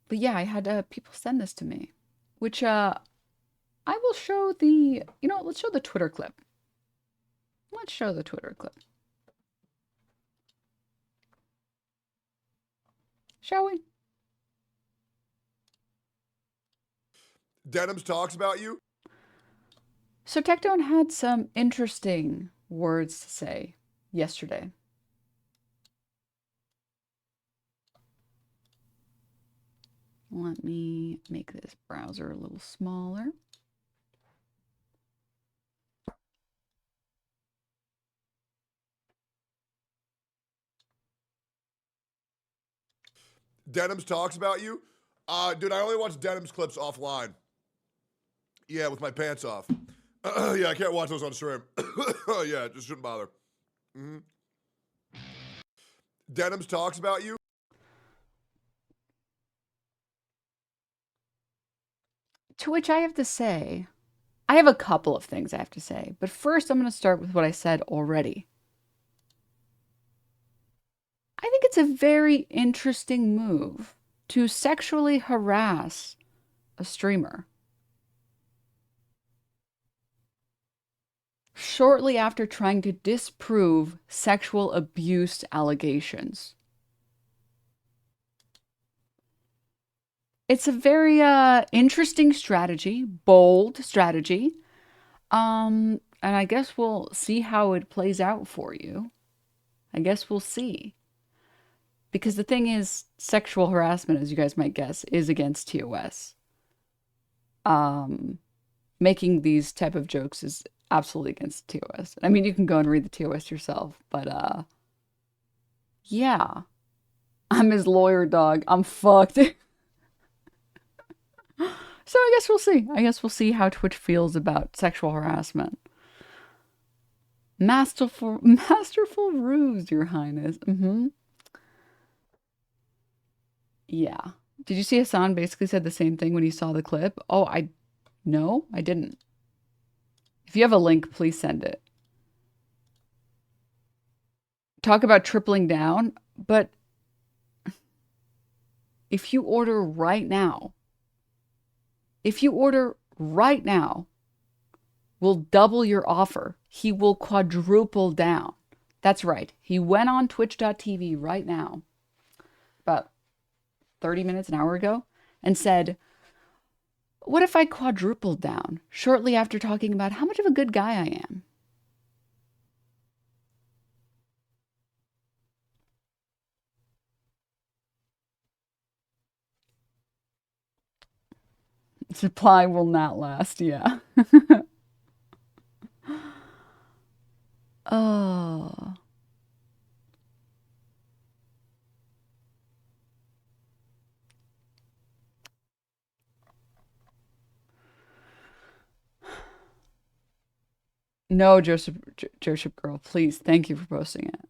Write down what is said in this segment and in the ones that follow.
But yeah, I had people send this to me, which I will show the, you know, let's show the Twitter clip. Let's show the Twitter clip. Shall we? Denims talks about you. So Tectone had some interesting words to say yesterday. Let me make this browser a little smaller. Denims talks about you. Dude, I only watch Denims clips offline. Yeah, with my pants off. Yeah, I can't watch those on stream. Yeah, just shouldn't bother. Mm-hmm. Denims talks about you. To which I have to say, I have a couple of things I have to say, but first I'm going to start with what I said already. I think it's a very interesting move to sexually harass a streamer shortly after trying to disprove sexual abuse allegations. It's a very interesting strategy, bold strategy. And I guess we'll see how it plays out for you. I guess we'll see. Because the thing is, sexual harassment, as you guys might guess, is against TOS. Making these type of jokes is absolutely against TOS. I mean, you can go and read the TOS yourself, but yeah. I'm his lawyer dog. I'm fucked. So I guess we'll see. I guess we'll see how Twitch feels about sexual harassment. Masterful ruse, Your Highness. Yeah. Did you see Hassan basically said the same thing when he saw the clip? Oh, no, I didn't. If you have a link, please send it. Talk about tripling down, but if you order right now, we'll double your offer. He will quadruple down. That's right. He went on twitch.tv right now, about 30 minutes, an hour ago, and said, what if I quadrupled down shortly after talking about how much of a good guy I am? Supply will not last, yeah. Oh. No, Joseph girl, please. Thank you for posting it.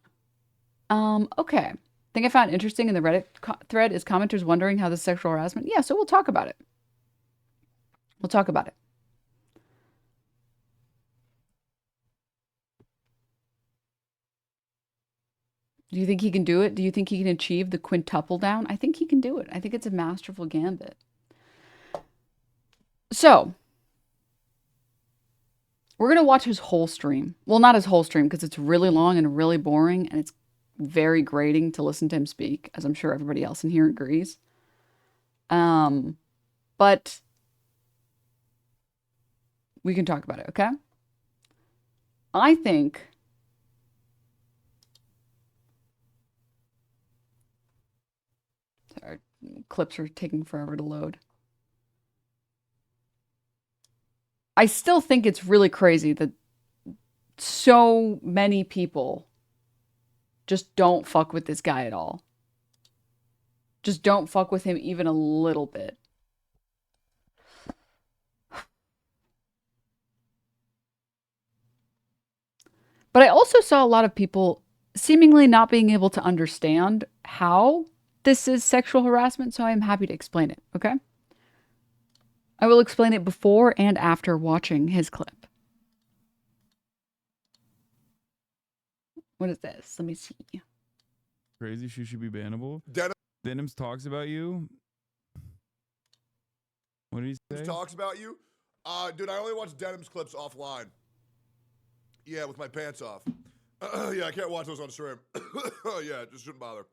Okay. Thing I found interesting in the Reddit thread is commenters wondering how this sexual harassment. Yeah, so we'll talk about it. We'll talk about it. Do you think he can do it? Do you think he can achieve the quintuple down? I think he can do it. I think it's a masterful gambit. So, we're going to watch his whole stream. Well, not his whole stream because it's really long and really boring and it's very grating to listen to him speak, as I'm sure everybody else in here agrees. But we can talk about it, okay? I think sorry, clips are taking forever to load. I still think it's really crazy that so many people just don't fuck with this guy at all. Just don't fuck with him even a little bit. But I also saw a lot of people seemingly not being able to understand how this is sexual harassment, so I am happy to explain it, okay? I will explain it before and after watching his clip. What is this? Let me see. Crazy, she should be bannable. Denim Denims talks about you. What did he say? Talks about you. Dude, I only watch Denims clips offline. Yeah, with my pants off. Yeah, I can't watch those on stream. Yeah, just shouldn't bother.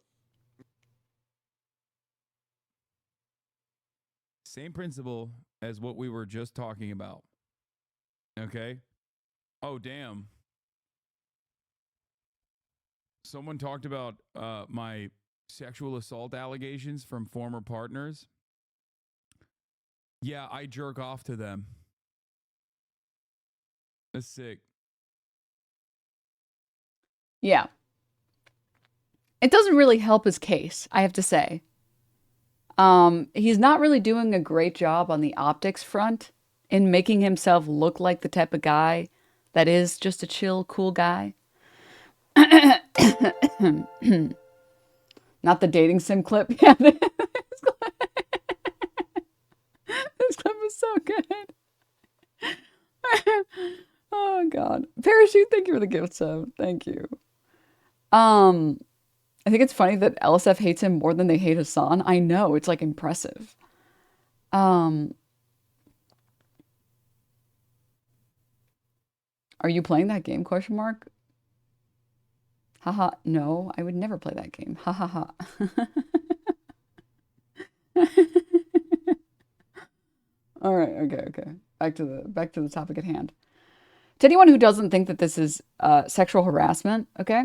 Same principle as what we were just talking about. Okay? Oh, damn. Someone talked about my sexual assault allegations from former partners. Yeah, I jerk off to them. That's sick. Yeah. It doesn't really help his case, I have to say. He's not really doing a great job on the optics front in making himself look like the type of guy that is just a chill, cool guy. Not the dating sim clip. Yeah, this clip is so good. Oh God. Parachute, thank you for the gift sub. Thank you. I think it's funny that LSF hates him more than they hate Hassan. I know, it's like impressive. Are you playing that game? Question mark. Haha, no, I would never play that game. Ha ha ha. All right, okay. Back to the topic at hand. To anyone who doesn't think that this is sexual harassment, okay?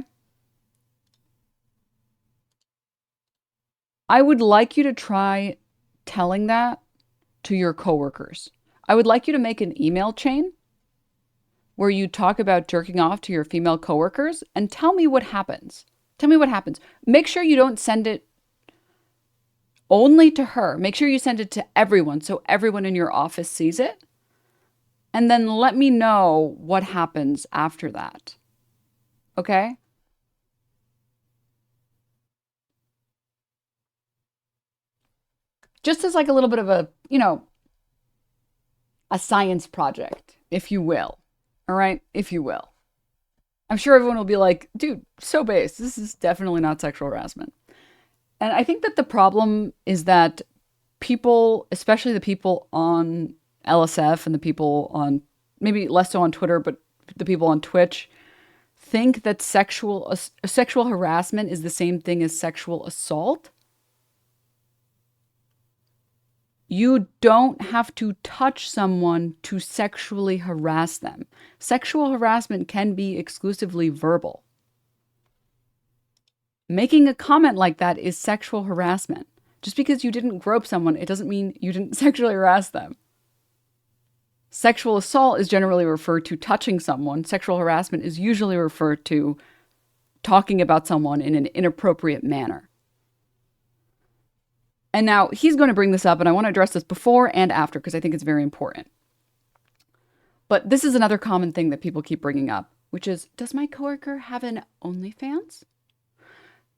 I would like you to try telling that to your coworkers. I would like you to make an email chain where you talk about jerking off to your female coworkers and tell me what happens. Tell me what happens. Make sure you don't send it only to her. Make sure you send it to everyone so everyone in your office sees it. And then let me know what happens after that. Okay? Just as like a little bit of a, a science project, if you will. All right? If you will. I'm sure everyone will be like, dude, so base. This is definitely not sexual harassment. And I think that the problem is that people, especially the people on LSF and the people on, maybe less so on Twitter, but the people on Twitch, think that sexual harassment is the same thing as sexual assault. You don't have to touch someone to sexually harass them. Sexual harassment can be exclusively verbal. Making a comment like that is sexual harassment. Just because you didn't grope someone, it doesn't mean you didn't sexually harass them. Sexual assault is generally referred to touching someone. Sexual harassment is usually referred to talking about someone in an inappropriate manner. And now he's going to bring this up, and I want to address this before and after because I think it's very important. But this is another common thing that people keep bringing up, which is, does my coworker have an OnlyFans?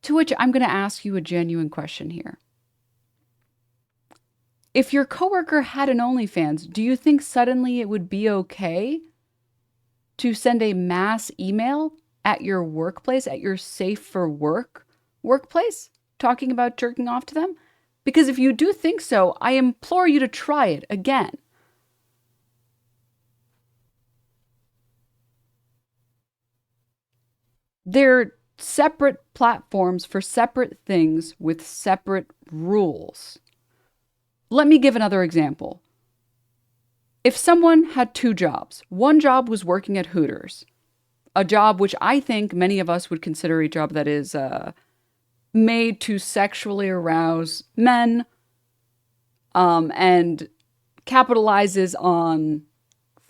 To which I'm going to ask you a genuine question here. If your coworker had an OnlyFans, do you think suddenly it would be okay to send a mass email at your workplace, at your safe for work workplace, talking about jerking off to them? Because if you do think so, I implore you to try it again. They're separate platforms for separate things with separate rules. Let me give another example. If someone had two jobs, one job was working at Hooters, a job which I think many of us would consider a job that is made to sexually arouse men and capitalizes on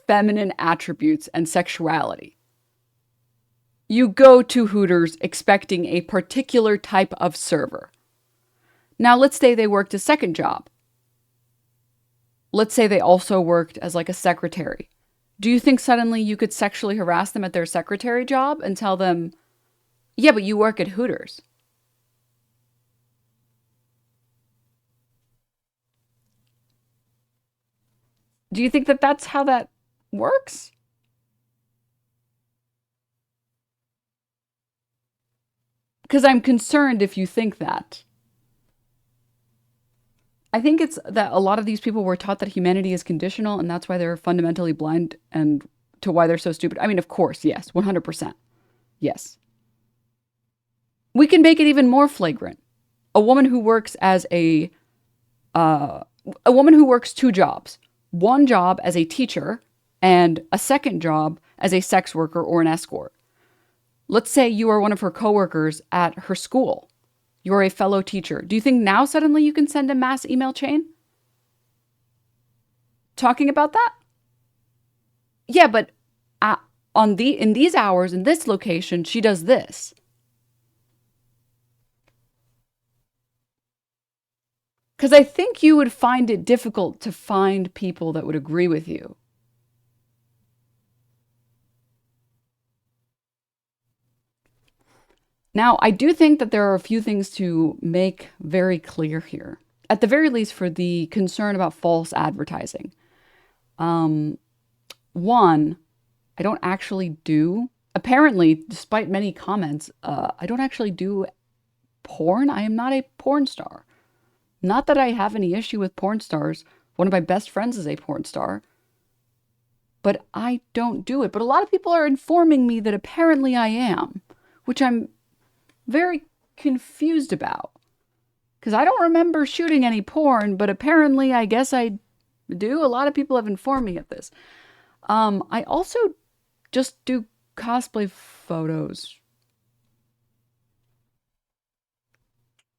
feminine attributes and sexuality. You go to Hooters expecting a particular type of server. Now, let's say they worked a second job. Let's say they also worked as like a secretary. Do you think suddenly you could sexually harass them at their secretary job and tell them, yeah, but you work at Hooters? Do you think that that's how that works? Because I'm concerned if you think that. I think it's that a lot of these people were taught that humanity is conditional, and that's why they're fundamentally blind and to why they're so stupid. I mean, of course, yes, 100%. Yes. We can make it even more flagrant. A woman who works a woman who works 2 jobs, one job as a teacher and a second job as a sex worker or an escort. Let's say you are one of her coworkers at her school. You're a fellow teacher. Do you think now suddenly you can send a mass email chain talking about that? Yeah, but in these hours, in this location, she does this. Because I think you would find it difficult to find people that would agree with you. Now, I do think that there are a few things to make very clear here. At the very least, for the concern about false advertising. One, I don't actually do, apparently, despite many comments, I don't actually do porn. I am not a porn star. Not that I have any issue with porn stars. One of my best friends is a porn star. But I don't do it. But a lot of people are informing me that apparently I am, which I'm very confused about. Because I don't remember shooting any porn, but apparently I guess I do. A lot of people have informed me of this. I also just do cosplay photos.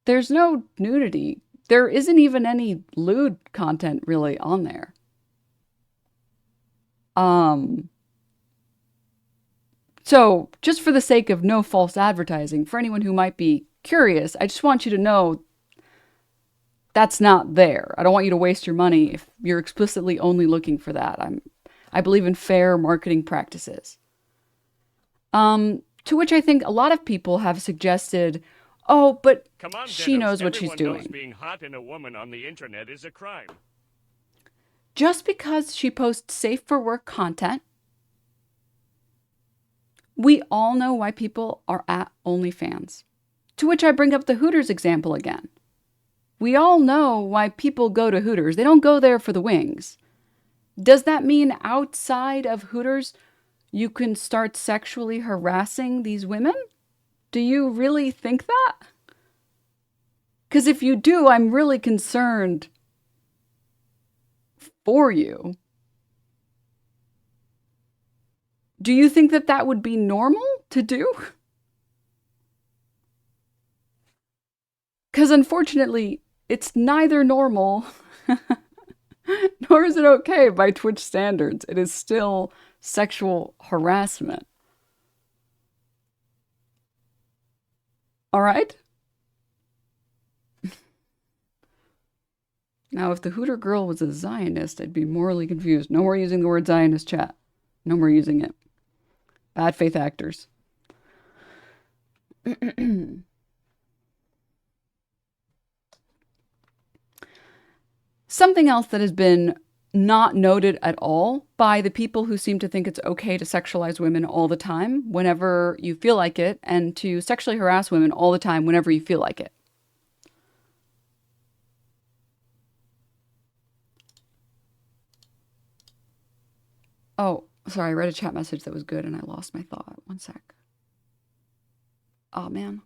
There's no nudity. There isn't even any lewd content really on there. So just for the sake of no false advertising, for anyone who might be curious, I just want you to know that's not there. I don't want you to waste your money if you're explicitly only looking for that. I believe in fair marketing practices. To which I think a lot of people have suggested, oh, but she knows what she's doing. Knows being hot in a woman on the internet is a crime. Just because she posts safe for work content, we all know why people are at OnlyFans. To which I bring up the Hooters example again. We all know why people go to Hooters. They don't go there for the wings. Does that mean outside of Hooters, you can start sexually harassing these women? Do you really think that? Because if you do, I'm really concerned for you. Do you think that that would be normal to do? Because unfortunately, it's neither normal nor is it okay by Twitch standards. It is still sexual harassment. All right? Now, if the Hooter girl was a Zionist, I'd be morally confused. No more using the word Zionist, chat. No more using it. Bad faith actors. Something else that has been not noted at all by the people who seem to think it's okay to sexualize women all the time whenever you feel like it, and to sexually harass women all the time whenever you feel like it. Oh, sorry, I read a chat message that was good and I lost my thought. One sec. Oh, man.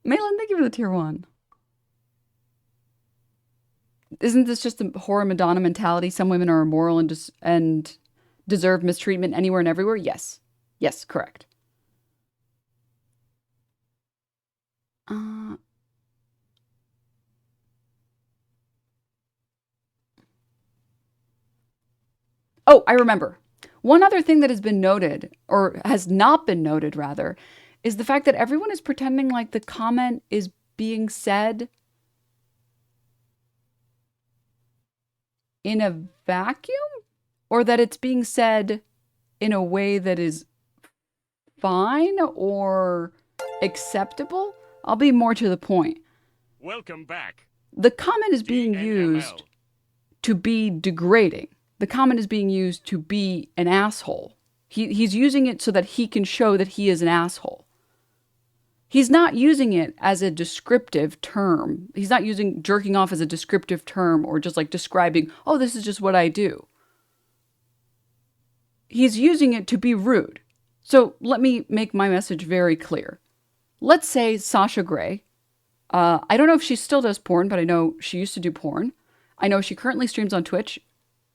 Malin, thank you for the tier 1. Isn't this just a horror Madonna mentality? Some women are immoral and deserve mistreatment anywhere and everywhere? Yes. Yes, correct. Oh, I remember. One other thing that has been noted, or has not been noted rather, is the fact that everyone is pretending like the comment is being said in a vacuum, or that it's being said in a way that is fine or acceptable. I'll be more to the point. Welcome back. The comment is being used to be degrading. The comment is being used to be an asshole. He's using it so that he can show that he is an asshole. He's not using it as a descriptive term. He's not using jerking off as a descriptive term or just like describing, oh, this is just what I do. He's using it to be rude. So let me make my message very clear. Let's say Sasha Grey. I don't know if she still does porn, but I know she used to do porn. I know she currently streams on Twitch.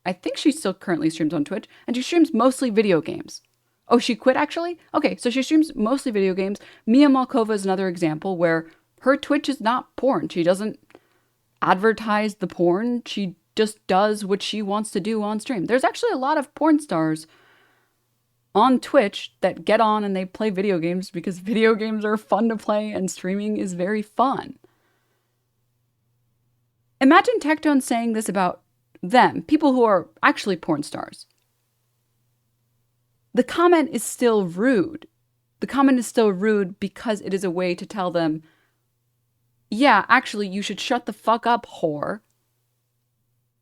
I think she still currently streams on Twitch. And she streams mostly video games. Oh, she quit actually? Okay, so she streams mostly video games. Mia Malkova is another example where her Twitch is not porn. She doesn't advertise the porn. She just does what she wants to do on stream. There's actually a lot of porn stars on Twitch that get on and they play video games because video games are fun to play and streaming is very fun. Imagine Tectone saying this about them, people who are actually porn stars. The comment is still rude. The comment is still rude because it is a way to tell them, yeah, actually, you should shut the fuck up, whore,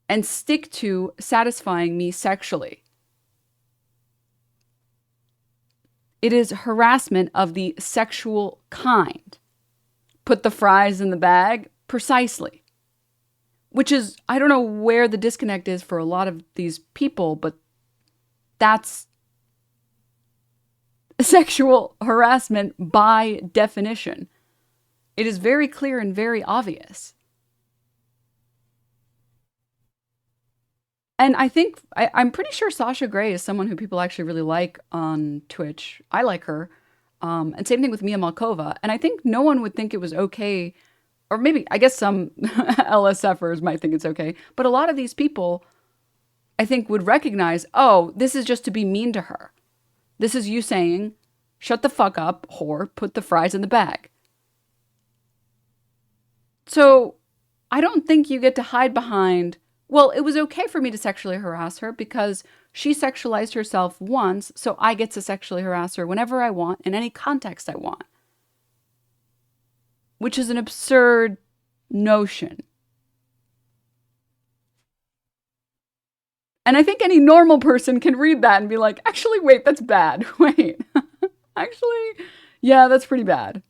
and stick to satisfying me sexually. It is harassment of the sexual kind. Put the fries in the bag, precisely. Which is, I don't know where the disconnect is for a lot of these people, but that's sexual harassment by definition. It is very clear and very obvious. And I think, I'm pretty sure Sasha Grey is someone who people actually really like on Twitch. I like her. And same thing with Mia Malkova. And I think no one would think it was okay, or maybe, I guess some LSFers might think it's okay, but a lot of these people, I think, would recognize, oh, this is just to be mean to her. This is you saying, shut the fuck up, whore, put the fries in the bag. So I don't think you get to hide behind, well, it was okay for me to sexually harass her because she sexualized herself once, so I get to sexually harass her whenever I want, in any context I want. Which is an absurd notion. And I think any normal person can read that and be like, actually, wait, that's bad. Wait, actually, yeah, that's pretty bad.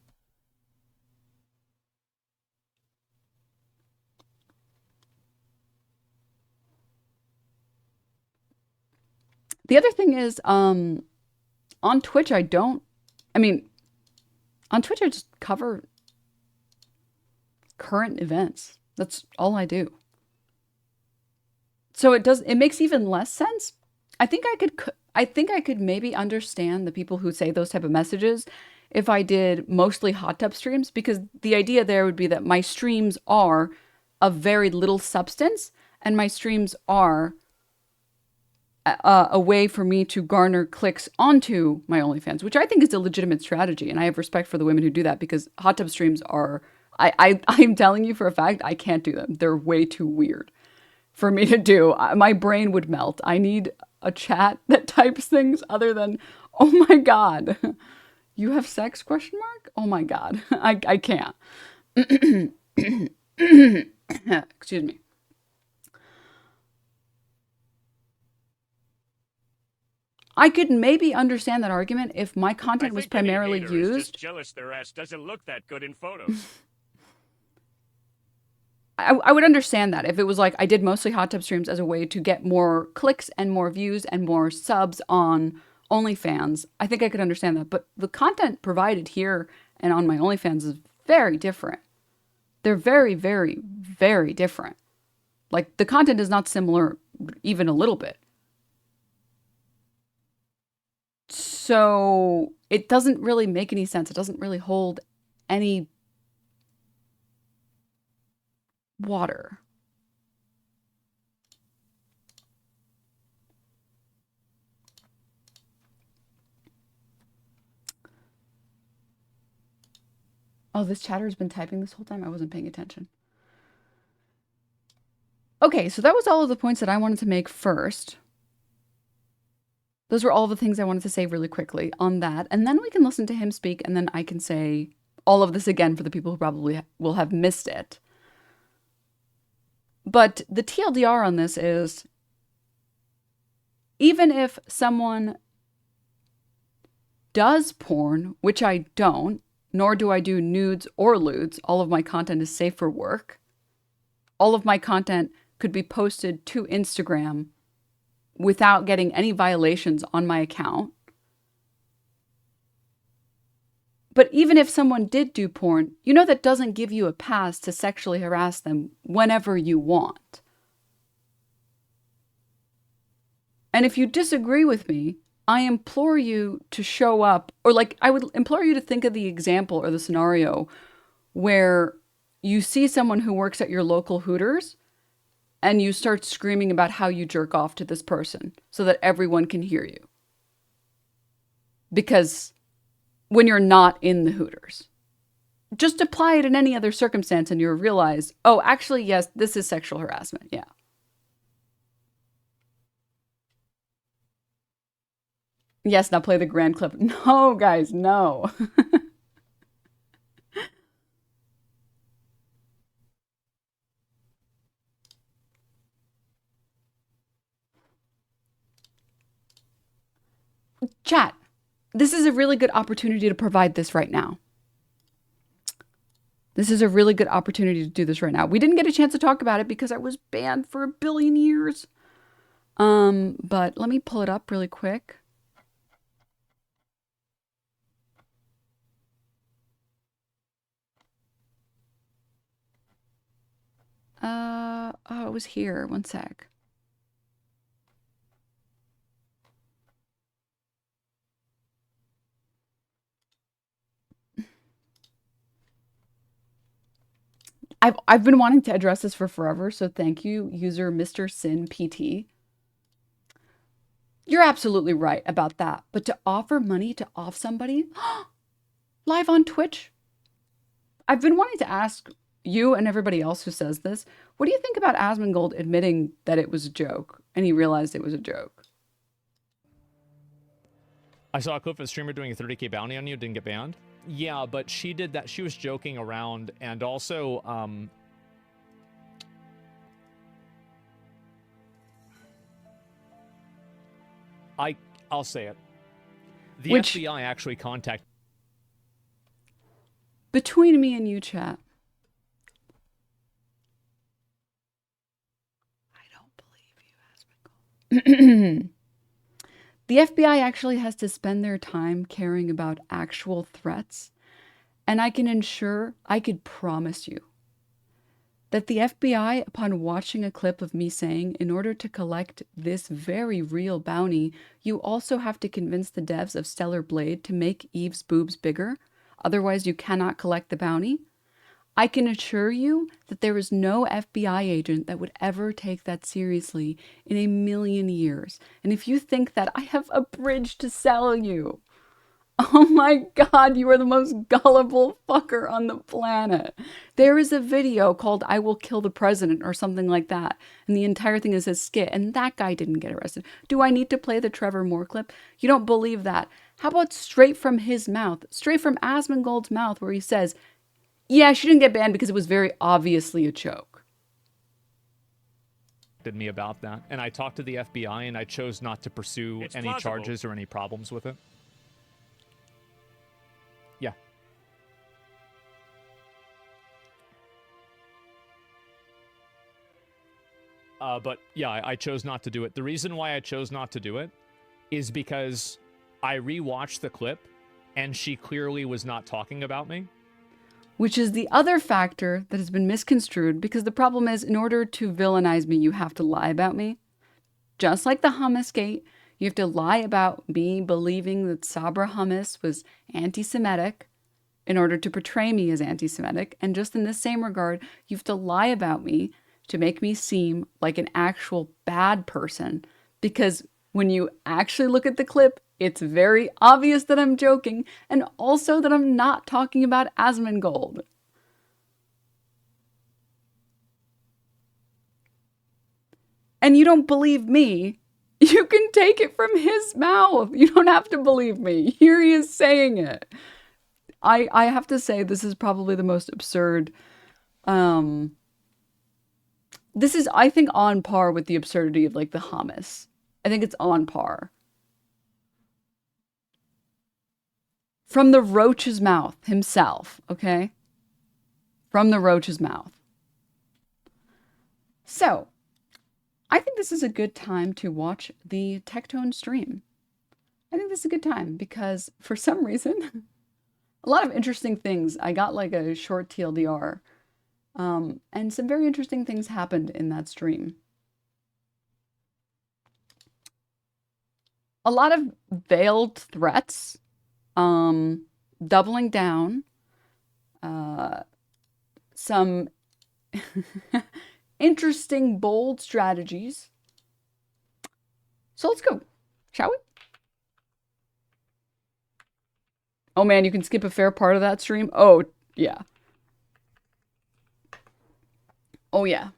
The other thing is, on Twitch, on Twitch, I just cover current events. That's all I do. So it makes even less sense. I think I could maybe understand the people who say those type of messages if I did mostly hot tub streams, because the idea there would be that my streams are of very little substance and my streams are a way for me to garner clicks onto my OnlyFans, which I think is a legitimate strategy. And I have respect for the women who do that, because hot tub streams are, I'm telling you for a fact, I can't do them. They're way too weird for me to do. My brain would melt. I need a chat that types things other than, oh my God, you have sex, question mark? Oh my God, I can't. Excuse me. I could maybe understand that argument if my content was primarily used. Just jealous their ass doesn't look that good in photos. I would understand that if it was like I did mostly hot tub streams as a way to get more clicks and more views and more subs on OnlyFans. I think I could understand that. But the content provided here and on my OnlyFans is very different. They're very, very, very different. Like, the content is not similar even a little bit. So it doesn't really make any sense. It doesn't really hold any water. Oh, this chatter's been typing this whole time. I wasn't paying attention. Okay, so that was all of the points that I wanted to make first. Those were all the things I wanted to say really quickly on that. And then we can listen to him speak, and then I can say all of this again for the people who probably will have missed it. But the TLDR on this is, even if someone does porn, which I don't, nor do I do nudes or lewds, all of my content is safe for work. All of my content could be posted to Instagram without getting any violations on my account. But even if someone did do porn, you know that doesn't give you a pass to sexually harass them whenever you want. And if you disagree with me, I implore you to show up, or like I would implore you to think of the example or the scenario where you see someone who works at your local Hooters and you start screaming about how you jerk off to this person so that everyone can hear you. Because when you're not in the Hooters, just apply it in any other circumstance and you'll realize, oh, actually, yes, this is sexual harassment. Yeah. Yes, now play the grand clip. No, guys, no. Chat, this is a really good opportunity to provide this right now. This is a really good opportunity to do this right now. We didn't get a chance to talk about it because I was banned for 1 billion years. But let me pull it up really quick. Oh, it was here. One sec. I've been wanting to address this for forever, so thank you, user Mr. Sin PT. You're absolutely right about that. But to offer money to off somebody live on Twitch, I've been wanting to ask you and everybody else who says this, what do you think about Asmongold admitting that it was a joke and he realized it was a joke? I saw a clip of a streamer doing a 30K bounty on you, didn't get banned. Yeah, but she did that. She was joking around, and also, I'll say it. The FBI actually contacted. Between me and you, chat, I don't believe you, Asmongold. The FBI actually has to spend their time caring about actual threats. And I could promise you that the FBI, upon watching a clip of me saying, in order to collect this very real bounty, you also have to convince the devs of Stellar Blade to make Eve's boobs bigger. Otherwise, you cannot collect the bounty. I can assure you that there is no FBI agent that would ever take that seriously in 1,000,000 years. And if you think that I have a bridge to sell you, oh my God, you are the most gullible fucker on the planet. There is a video called I Will Kill the President or something like that. And the entire thing is a skit. And that guy didn't get arrested. Do I need to play the Trevor Moore clip? You don't believe that. How about straight from his mouth, straight from Asmongold's mouth, where he says, yeah, she didn't get banned because it was very obviously a joke. Did me about that, and I talked to the FBI, and I chose not to pursue any charges or any problems with it. Yeah. But yeah, I chose not to do it. The reason why I chose not to do it is because I rewatched the clip, and she clearly was not talking about me. Which is the other factor that has been misconstrued, because the problem is, in order to villainize me, you have to lie about me. Just like the hummus gate, you have to lie about me believing that Sabra hummus was anti-Semitic in order to portray me as anti-Semitic. And just in the same regard, you have to lie about me to make me seem like an actual bad person. Because when you actually look at the clip, it's very obvious that I'm joking, and also that I'm not talking about Asmongold. And you don't believe me, you can take it from his mouth. You don't have to believe me. Here he is saying it. I have to say, this is probably the most absurd. This is, I think, on par with the absurdity of like the hummus. I think it's on par. From the roach's mouth himself, okay? From the roach's mouth. So, I think this is a good time to watch the Tectone stream. I think this is a good time because for some reason, a lot of interesting things. I got like a short TLDR, and some very interesting things happened in that stream. A lot of veiled threats, doubling down, some interesting, bold strategies. So let's go, shall we? Oh man, you can skip a fair part of that stream? Oh, yeah. Oh, yeah.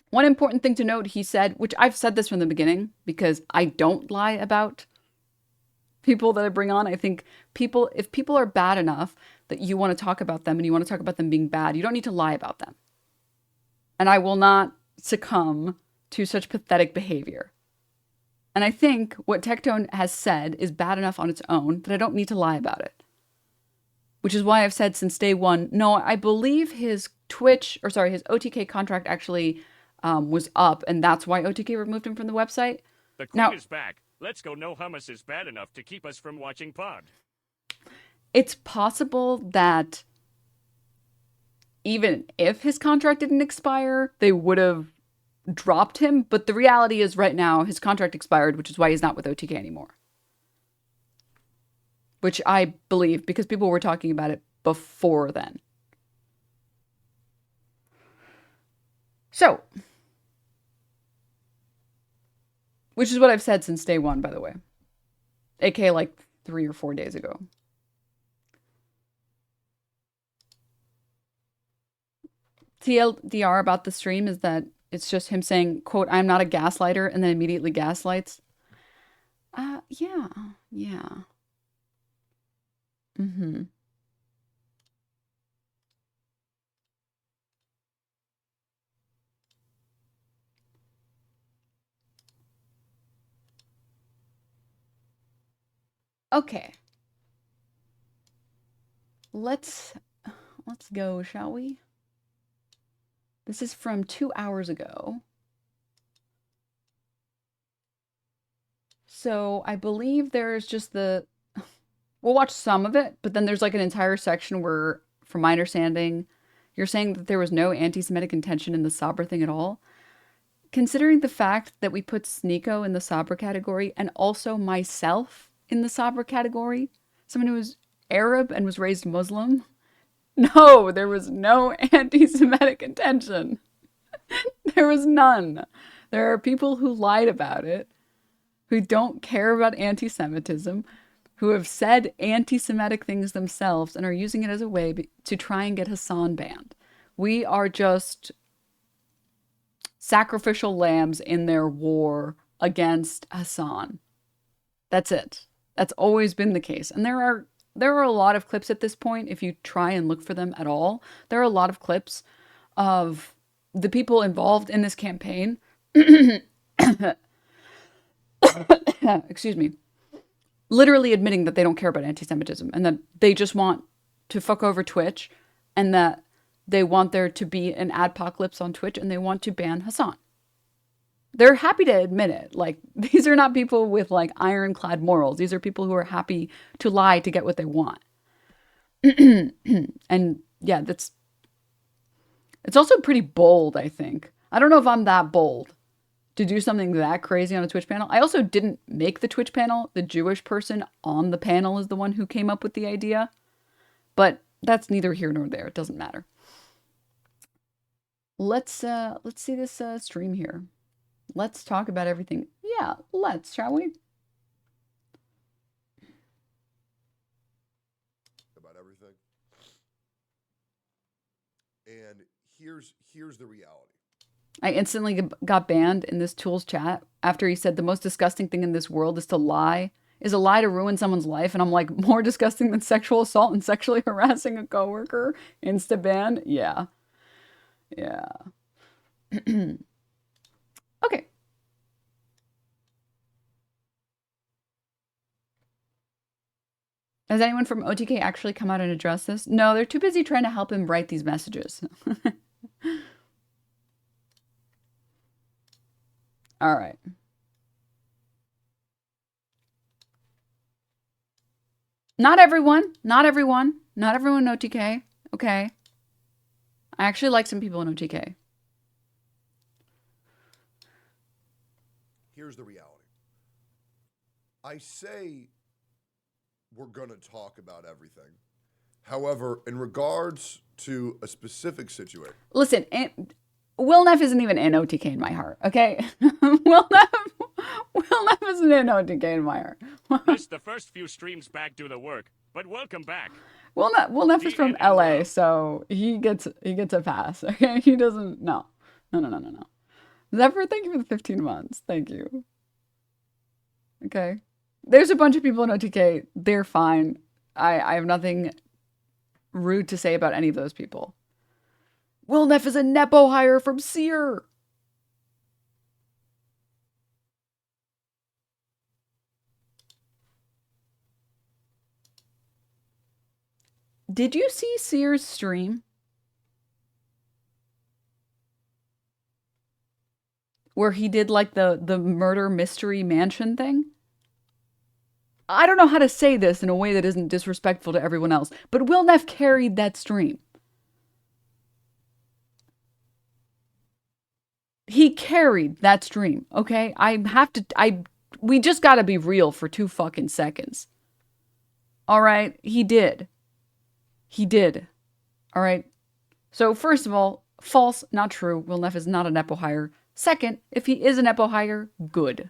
One important thing to note, he said, which I've said this from the beginning, because I don't lie about people that I bring on. I think if people are bad enough that you want to talk about them and you want to talk about them being bad, you don't need to lie about them. And I will not succumb to such pathetic behavior. And I think what Tectone has said is bad enough on its own that I don't need to lie about it. Which is why I've said since day one, no, I believe his his OTK contract actually was up, and that's why OTK removed him from the website. The queen is back. Let's go. No hummus is bad enough to keep us from watching Pod. It's possible that even if his contract didn't expire, they would have dropped him. But the reality is right now his contract expired, which is why he's not with OTK anymore. Which I believe because people were talking about it before then. So, which is what I've said since day one, by the way. AKA like 3 or 4 days ago. TLDR about the stream is that it's just him saying, quote, "I'm not a gaslighter," and then immediately gaslights. Yeah. Mm-hmm. Okay. Let's go, shall we? This is from 2 hours ago. So I believe there's just we'll watch some of it, but then there's like an entire section where, from my understanding, you're saying that there was no anti-Semitic intention in the Sabra thing at all. Considering the fact that we put Sneeko in the Sabra category and also myself in the Sabra category, someone who was Arab and was raised Muslim, no, there was no anti-Semitic intention. There was none. There are people who lied about it, who don't care about anti-Semitism, who have said anti-Semitic things themselves and are using it as a way to try and get Hassan banned. We are just sacrificial lambs in their war against Hassan. That's it. That's always been the case. And there are a lot of clips at this point, if you try and look for them at all. There are a lot of clips of the people involved in this campaign. Excuse me. Literally admitting that they don't care about anti-Semitism and that they just want to fuck over Twitch and that they want there to be an adpocalypse on Twitch and they want to ban Hassan. They're happy to admit it. Like, these are not people with like ironclad morals. These are people who are happy to lie to get what they want. And yeah, it's also pretty bold, I think. I don't know if I'm that bold to do something that crazy on a Twitch panel. I also didn't make the Twitch panel. The Jewish person on the panel is the one who came up with the idea. But that's neither here nor there. It doesn't matter. Let's see this stream here. Let's talk about everything. Yeah, let's, shall we? About everything. And here's the reality. I instantly got banned in this Tools chat after he said the most disgusting thing in this world is to lie. Is a lie to ruin someone's life? And I'm like, more disgusting than sexual assault and sexually harassing a coworker? Insta ban? Yeah. Yeah. Okay. Has anyone from OTK actually come out and addressed this? No, they're too busy trying to help him write these messages. All right. Not everyone. Not everyone. Not everyone in OTK. Okay. I actually like some people in OTK. Here's the reality. I say we're going to talk about everything. However, in regards to a specific situation. Listen, Will Neff isn't even in OTK in my heart, okay? Will Neff isn't in OTK in my heart. Missed the first few streams back do the work, but welcome back. Will Neff is from LA, so he gets a pass, okay? He doesn't, no. Zephyr, thank you for the 15 months. Thank you. Okay. There's a bunch of people in OTK. They're fine. I have nothing rude to say about any of those people. Will Neff is a Nepo hire from Sear. Did you see Sear's stream? Where he did like the murder mystery mansion thing? I don't know how to say this in a way that isn't disrespectful to everyone else, but Will Neff carried that stream. He carried that stream, okay? We just gotta be real for 2 fucking seconds. All right? He did. All right? So first of all, false, not true. Will Neff is not a Nepo hire. Second, if he is a Nepo hire, good.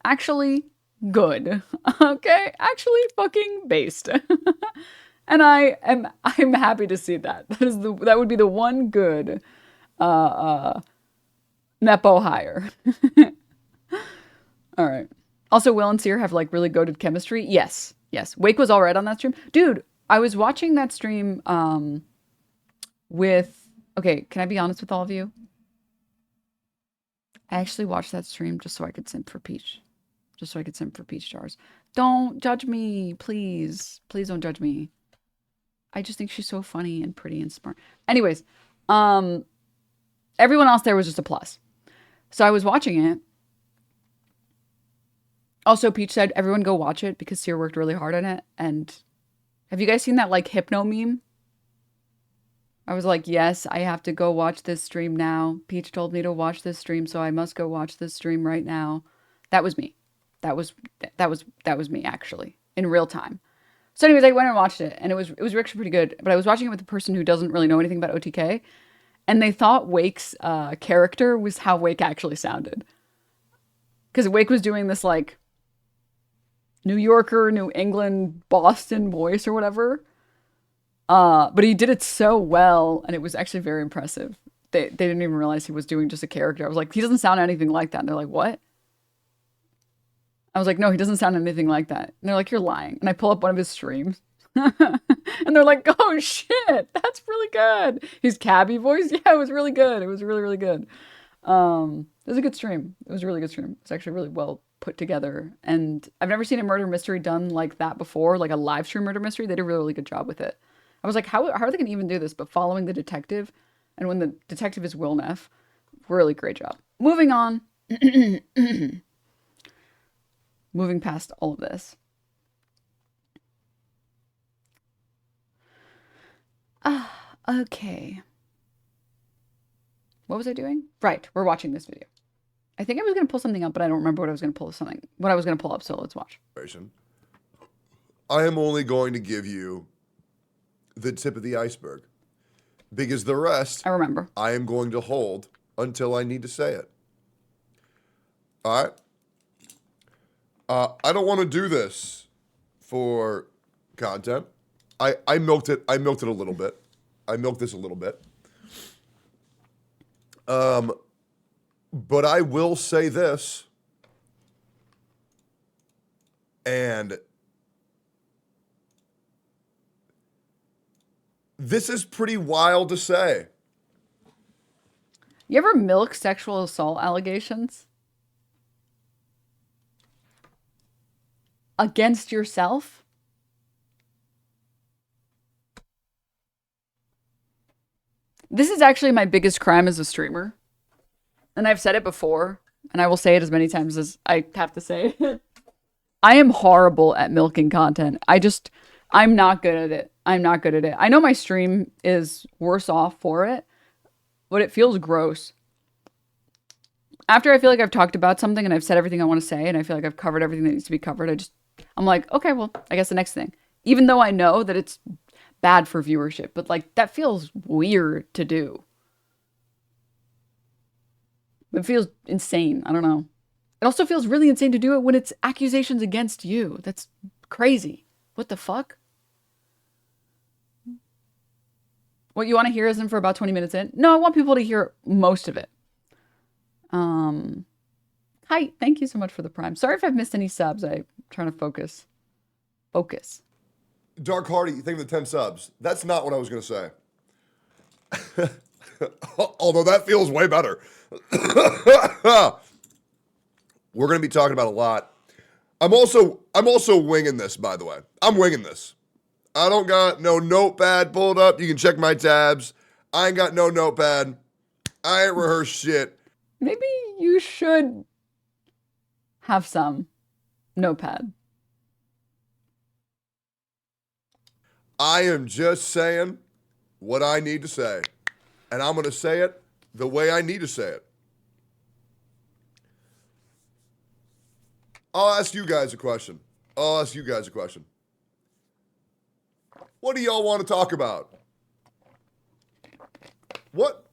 Actually, good. Okay? Actually fucking based. And I'm happy to see that. That would be the one good Nepo hire. All right. Also, Will and Sear have like really goated chemistry. Yes. Wake was all right on that stream. Dude, I was watching that stream with... Okay, can I be honest with all of you? I actually watched that stream just so I could simp for Peach. Just so I could simp for Peach jars. Don't judge me, please. Please don't judge me. I just think she's so funny and pretty and smart. Anyways, everyone else there was just a plus. So I was watching it. Also, Peach said, everyone go watch it because Sear worked really hard on it. And have you guys seen that like hypno meme? I was like, yes, I have to go watch this stream now. Peach told me to watch this stream, so I must go watch this stream right now. That was me. That was me actually in real time. So anyways, I went and watched it and it was actually pretty good. But I was watching it with a person who doesn't really know anything about OTK, and they thought Wake's character was how Wake actually sounded. Because Wake was doing this like New Yorker, New England, Boston voice or whatever. But he did it so well, and it was actually very impressive. They didn't even realize he was doing just a character. I was like, he doesn't sound anything like that. And they're like, what? I was like, no, he doesn't sound anything like that. And they're like, you're lying. And I pull up one of his streams. And they're like, oh shit, that's really good. His cabbie voice, yeah, it was really good. It was really, really good. It was a good stream. It was a really good stream. It's actually really well put together. And I've never seen a murder mystery done like that before, like a live stream murder mystery. They did a really, really good job with it. I was like, how are they going to even do this? But following the detective, and when the detective is Will Neff, really great job. Moving on. Moving past all of this. Okay. What was I doing? Right, we're watching this video. I think I was going to pull something up, but I don't remember what I was going to pull up, so let's watch. I am only going to give you the tip of the iceberg, because the rest I remember. I am going to hold until I need to say it. All right? I don't want to do this for content. I milked it a little bit. I milked this a little bit. But I will say this, and this is pretty wild to say. You ever milk sexual assault allegations? Against yourself? This is actually my biggest crime as a streamer. And I've said it before, and I will say it as many times as I have to say it. I am horrible at milking content. I'm not good at it. I'm not good at it. I know my stream is worse off for it, but it feels gross. After I feel like I've talked about something and I've said everything I want to say, and I feel like I've covered everything that needs to be covered, I'm like, okay, well, I guess the next thing. Even though I know that it's bad for viewership, but like that feels weird to do. It feels insane. I don't know. It also feels really insane to do it when it's accusations against you. That's crazy. What the fuck? What you want to hear isn't for about 20 minutes in? No, I want people to hear most of it. Hi, thank you so much for the prime. Sorry if I've missed any subs. I'm trying to focus. Focus. Dark Hardy, thank you for the 10 subs. That's not what I was going to say. Although that feels way better. We're going to be talking about a lot. I'm also winging this, by the way. I'm winging this. I don't got no notepad pulled up. You can check my tabs. I ain't got no notepad. I ain't rehearsed shit. Maybe you should have some notepad. I am just saying what I need to say. And I'm going to say it the way I need to say it. I'll ask you guys a question. What do y'all want to talk about? What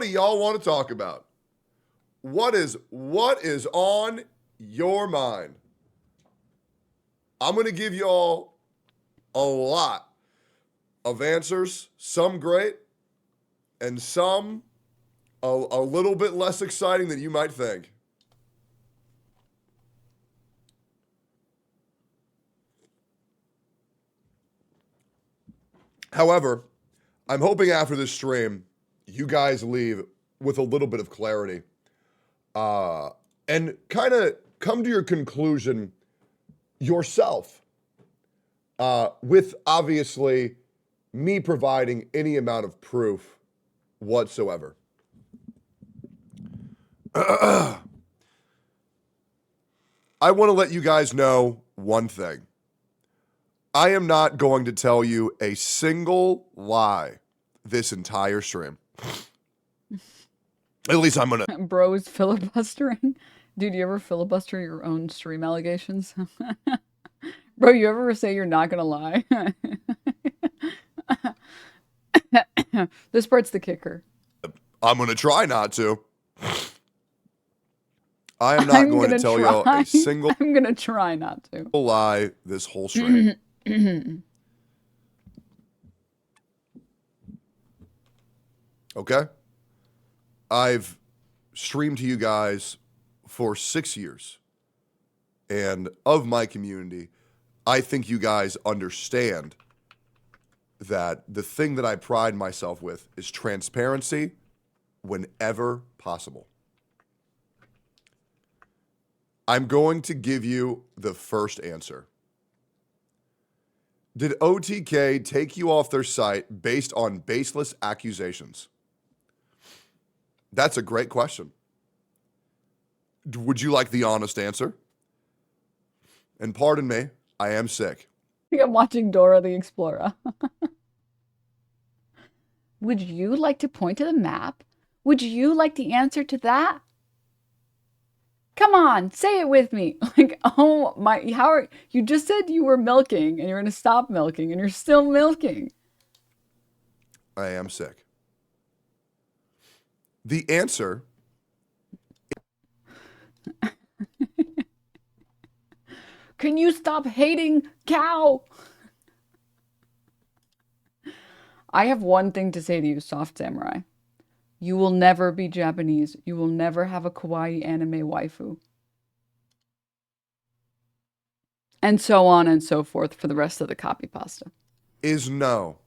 do y'all want to talk about? What is on your mind? I'm going to give y'all a lot of answers, some great and some a little bit less exciting than you might think. However, I'm hoping after this stream, you guys leave with a little bit of clarity and kind of come to your conclusion yourself with obviously me providing any amount of proof whatsoever. I want to let you guys know one thing. I am not going to tell you a single lie this entire stream. At least I'm going to. Bro is filibustering. Dude, you ever filibuster your own stream allegations? Bro, you ever say you're not going to lie? This part's the kicker. I'm going to try not to. I am not going to tell you a single I'm going to try not to lie this whole stream. Okay? I've streamed to you guys for 6 years. And of my community, I think you guys understand that the thing that I pride myself with is transparency whenever possible. I'm going to give you the first answer. Did OTK take you off their site based on baseless accusations? That's a great question. Would you like the honest answer? And pardon me, I am sick. I'm watching Dora the Explorer. Would you like to point to the map? Would you like the answer to that? Come on, say it with me. Like, oh my, you just said you were milking and you're going to stop milking and you're still milking. I am sick. The answer. Can you stop hating cow? I have one thing to say to you, Soft Samurai. You will never be Japanese. You will never have a kawaii anime waifu. And so on and so forth for the rest of the copy pasta. Is no.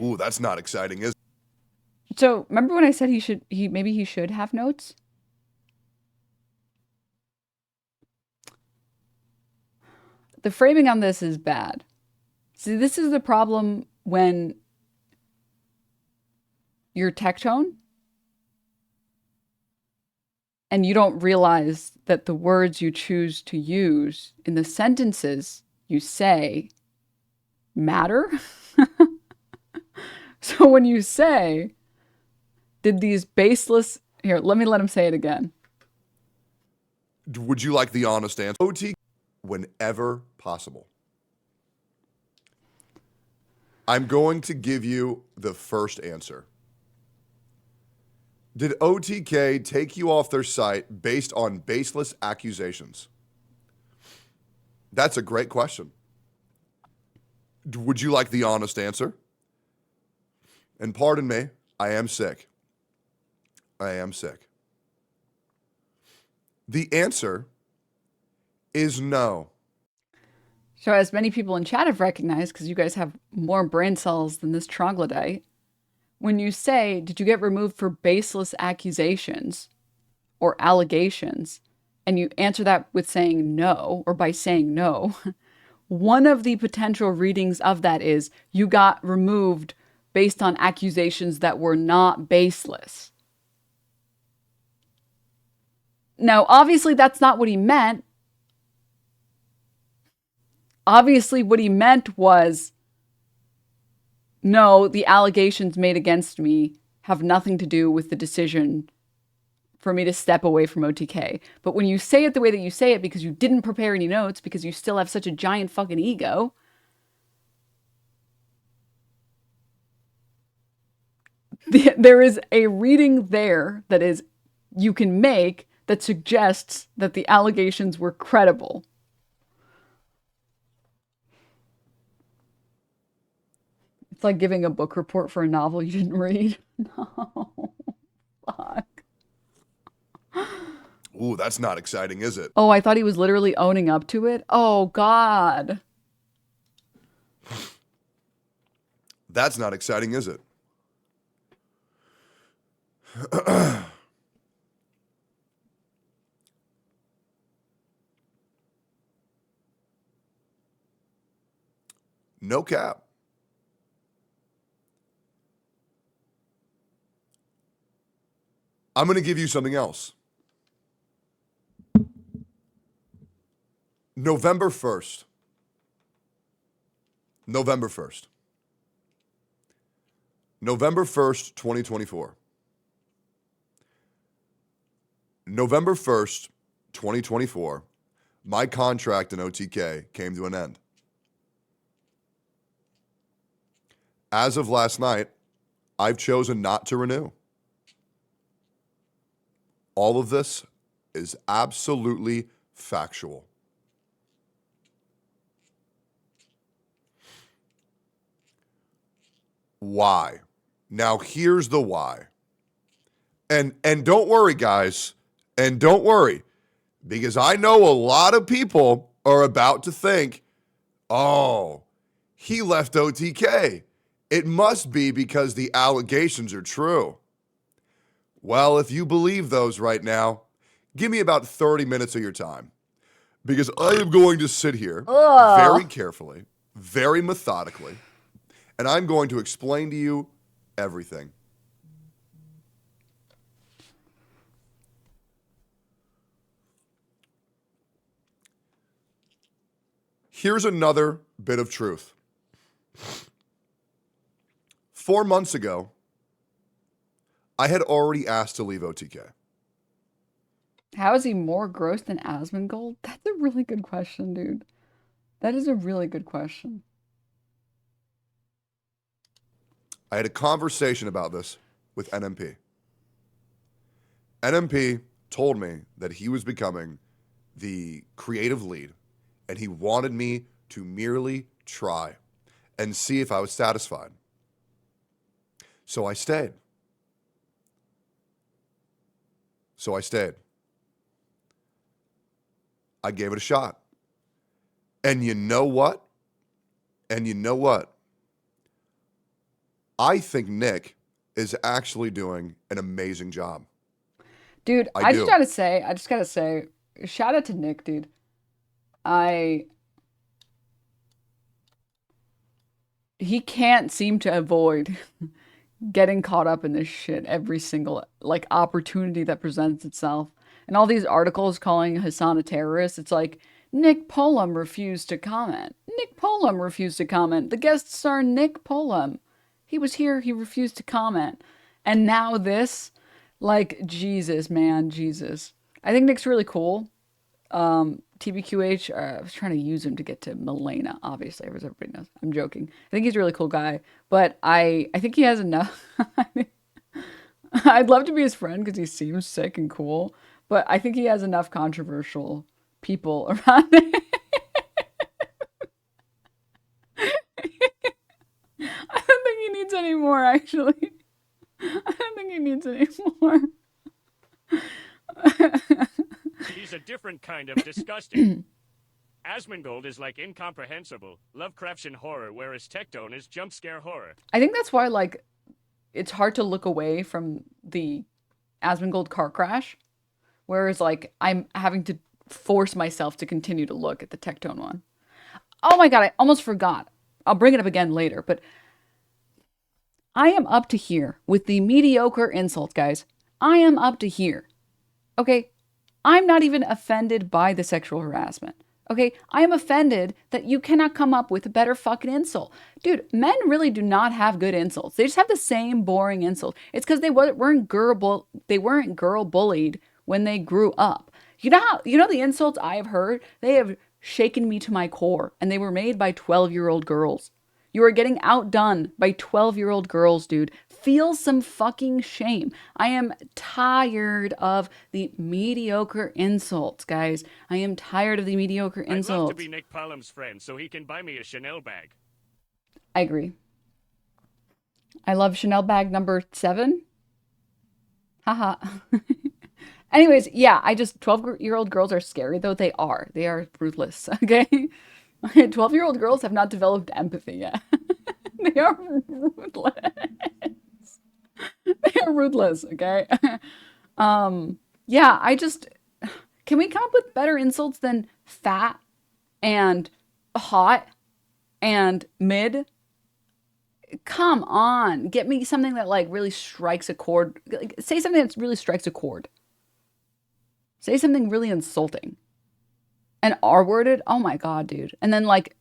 Ooh, that's not exciting, is it? So, remember when I said maybe he should have notes? The framing on this is bad. See, this is the problem when you're Tectone and you don't realize that the words you choose to use in the sentences you say matter. So when you say, did these baseless... Here, let him say it again. Would you like the honest answer? OT, whenever possible. I'm going to give you the first answer. Did OTK take you off their site based on baseless accusations? That's a great question. Would you like the honest answer? And pardon me, I am sick. I am sick. The answer is no. So as many people in chat have recognized, because you guys have more brain cells than this troglodyte, when you say, did you get removed for baseless accusations or allegations, and you answer that with saying no, or by saying no, one of the potential readings of that is you got removed based on accusations that were not baseless. Now, obviously, that's not what he meant. Obviously, what he meant was, no, the allegations made against me have nothing to do with the decision for me to step away from OTK. But when you say it the way that you say it, because you didn't prepare any notes, because you still have such a giant fucking ego, there is a reading there that is you can make that suggests that the allegations were credible. It's like giving a book report for a novel you didn't read. No. Fuck. Ooh, that's not exciting, is it? Oh, I thought he was literally owning up to it. Oh, God. That's not exciting, is it? No cap. I'm going to give you something else. November 1st. November 1st. November 1st, 2024. November 1st, 2024, my contract in OTK came to an end. As of last night, I've chosen not to renew. All of this is absolutely factual. Why? Now here's the why. And don't worry, guys. And don't worry, because I know a lot of people are about to think, oh, he left OTK. It must be because the allegations are true. Well, if you believe those right now, give me about 30 minutes of your time, because I am going to sit here very carefully, very methodically, and I'm going to explain to you everything. Here's another bit of truth. 4 months ago, I had already asked to leave OTK. How is he more gross than Asmongold? That's a really good question, dude. That is a really good question. I had a conversation about this with NMP. NMP told me that he was becoming the creative lead, and he wanted me to merely try and see if I was satisfied. So I stayed. I gave it a shot. And you know what? I think Nick is actually doing an amazing job. Dude, I just gotta say, shout out to Nick, dude. he can't seem to avoid getting caught up in this shit every single like opportunity that presents itself. And all these articles calling Hassan a terrorist, it's like Nick Pullum refused to comment. Nick Pullum refused to comment. The guest star Nick Pullum. He was here, he refused to comment. And now this, like, Jesus, man, Jesus. I think Nick's really cool. TBQH, I was trying to use him to get to Milena, obviously, as everybody knows. I'm joking. I think he's a really cool guy, but I think he has enough. I'd love to be his friend because he seems sick and cool, but I think he has enough controversial people around him. I don't think he needs any more, actually. I don't think he needs any more. He's a different kind of disgusting. Asmongold is like incomprehensible, Lovecraftian horror, whereas Tectone is jump scare horror. I think that's why, like, it's hard to look away from the Asmongold car crash, whereas, like, I'm having to force myself to continue to look at the Tectone one. Oh my god, I almost forgot. I'll bring it up again later, but I am up to here with the mediocre insults, guys. I am up to here. Okay? I'm not even offended by the sexual harassment. Okay? I am offended that you cannot come up with a better fucking insult. Dude, men really do not have good insults. They just have the same boring insult. It's because they weren't girl bullied when they grew up. You know the insults I have heard? They have shaken me to my core, and they were made by 12-year-old girls. You are getting outdone by 12-year-old girls, dude. Feel some fucking shame. I am tired of the mediocre insults, guys. I am tired of the mediocre insults. I'd love to be Nick Pullum's friend so he can buy me a Chanel bag. I agree. I love Chanel bag number 7. Haha. Anyways, yeah, 12-year-old girls are scary, though they are. They are ruthless, okay? 12-year-old girls have not developed empathy yet. They are ruthless. They are ruthless, okay? Yeah, can we come up with better insults than fat and hot and mid? Come on, get me something that like really strikes a chord. Like, say something that really strikes a chord. Say something really insulting. And R-worded? Oh my god, dude. And then like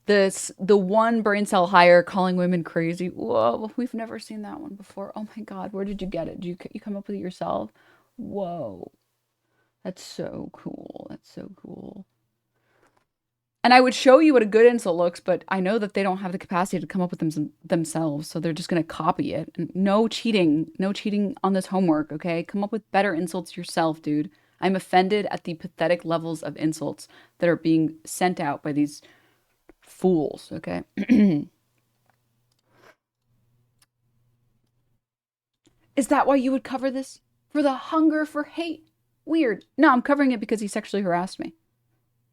the one brain cell higher calling women crazy. Whoa, we've never seen that one before. Oh my god, where did you get it? Did you come up with it yourself? Whoa. That's so cool. That's so cool. And I would show you what a good insult looks, but I know that they don't have the capacity to come up with them themselves, so they're just going to copy it. And no cheating. No cheating on this homework, okay? Come up with better insults yourself, dude. I'm offended at the pathetic levels of insults that are being sent out by these fools, okay? Is that why you would cover this? For the hunger for hate? Weird. No, I'm covering it because he sexually harassed me.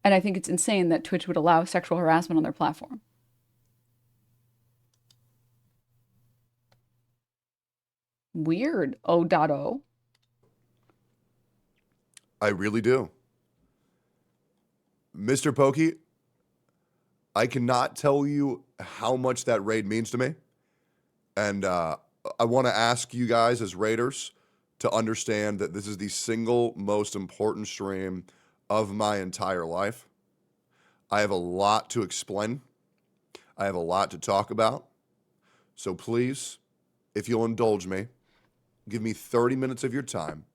And I think it's insane that Twitch would allow sexual harassment on their platform. Weird. O.O. I really do. Mr. Pokey, I cannot tell you how much that raid means to me. And I want to ask you guys as raiders to understand that this is the single most important stream of my entire life. I have a lot to explain. I have a lot to talk about. So please, if you'll indulge me, give me 30 minutes of your time.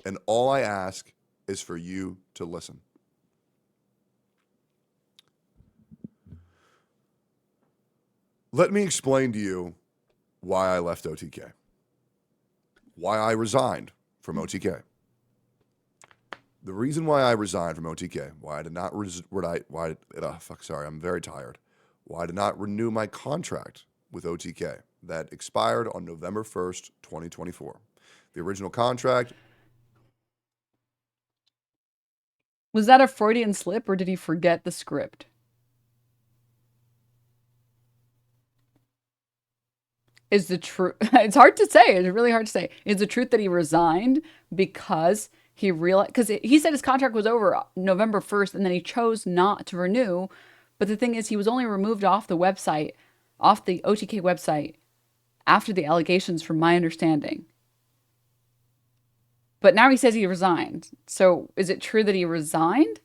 And all I ask is for you to listen. Let me explain to you why I left OTK. Why I resigned from OTK. The reason why I resigned from OTK, why I did not I'm very tired. Why I did not renew my contract with OTK that expired on November 1st, 2024. The original contract. Was that a Freudian slip or did he forget the script? Is the truth, it's hard to say, it's really hard to say. Is the truth that he resigned because he realized, because he said his contract was over November 1st and then he chose not to renew. But the thing is, he was only removed off the website off the OTK website after the allegations, from my understanding. But now he says he resigned. So is it true that he resigned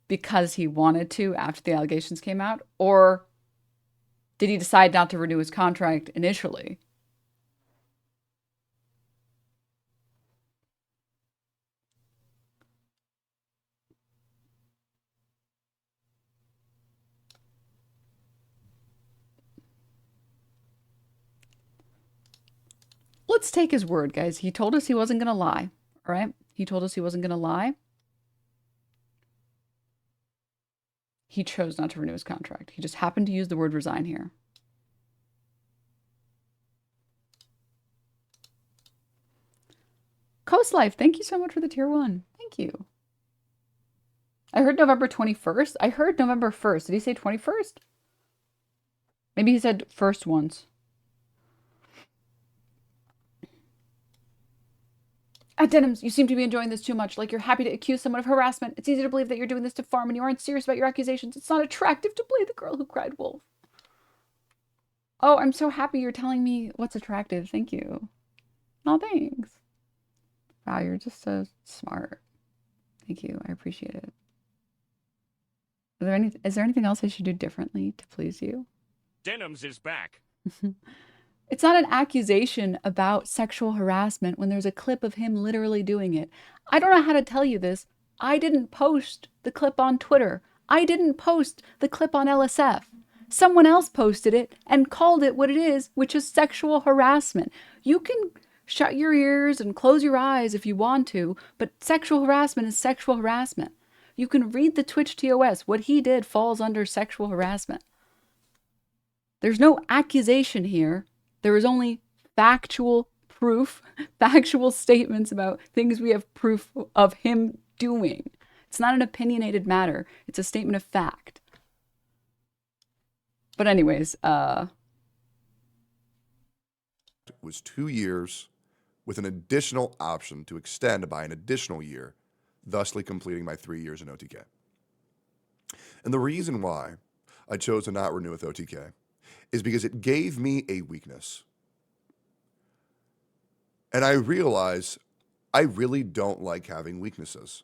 because he wanted to after the allegations came out? Or did he decide not to renew his contract initially? Let's take his word, guys. He told us he wasn't going to lie. All right? He told us he wasn't going to lie. He chose not to renew his contract. He just happened to use the word resign here. Coast Life, thank you so much for the tier 1. Thank you. I heard November 21st. I heard November 1st. Did he say 21st? Maybe he said first once. At Denims, you seem to be enjoying this too much. Like you're happy to accuse someone of harassment. It's easy to believe that you're doing this to farm and you aren't serious about your accusations. It's not attractive to play the girl who cried wolf. Oh, I'm so happy you're telling me what's attractive. Thank you. Oh, thanks. Wow, you're just so smart. Thank you. I appreciate it. Is there anything else I should do differently to please you? Denims is back. It's not an accusation about sexual harassment when there's a clip of him literally doing it. I don't know how to tell you this. I didn't post the clip on Twitter. I didn't post the clip on LSF. Someone else posted it and called it what it is, which is sexual harassment. You can shut your ears and close your eyes if you want to, but sexual harassment is sexual harassment. You can read the Twitch TOS. What he did falls under sexual harassment. There's no accusation here. There is only factual proof, factual statements about things we have proof of him doing. It's not an opinionated matter. It's a statement of fact. But anyways, It was 2 years with an additional option to extend by an additional year, thusly completing my 3 years in OTK. And the reason why I chose to not renew with OTK is because it gave me a weakness. And I realize I really don't like having weaknesses.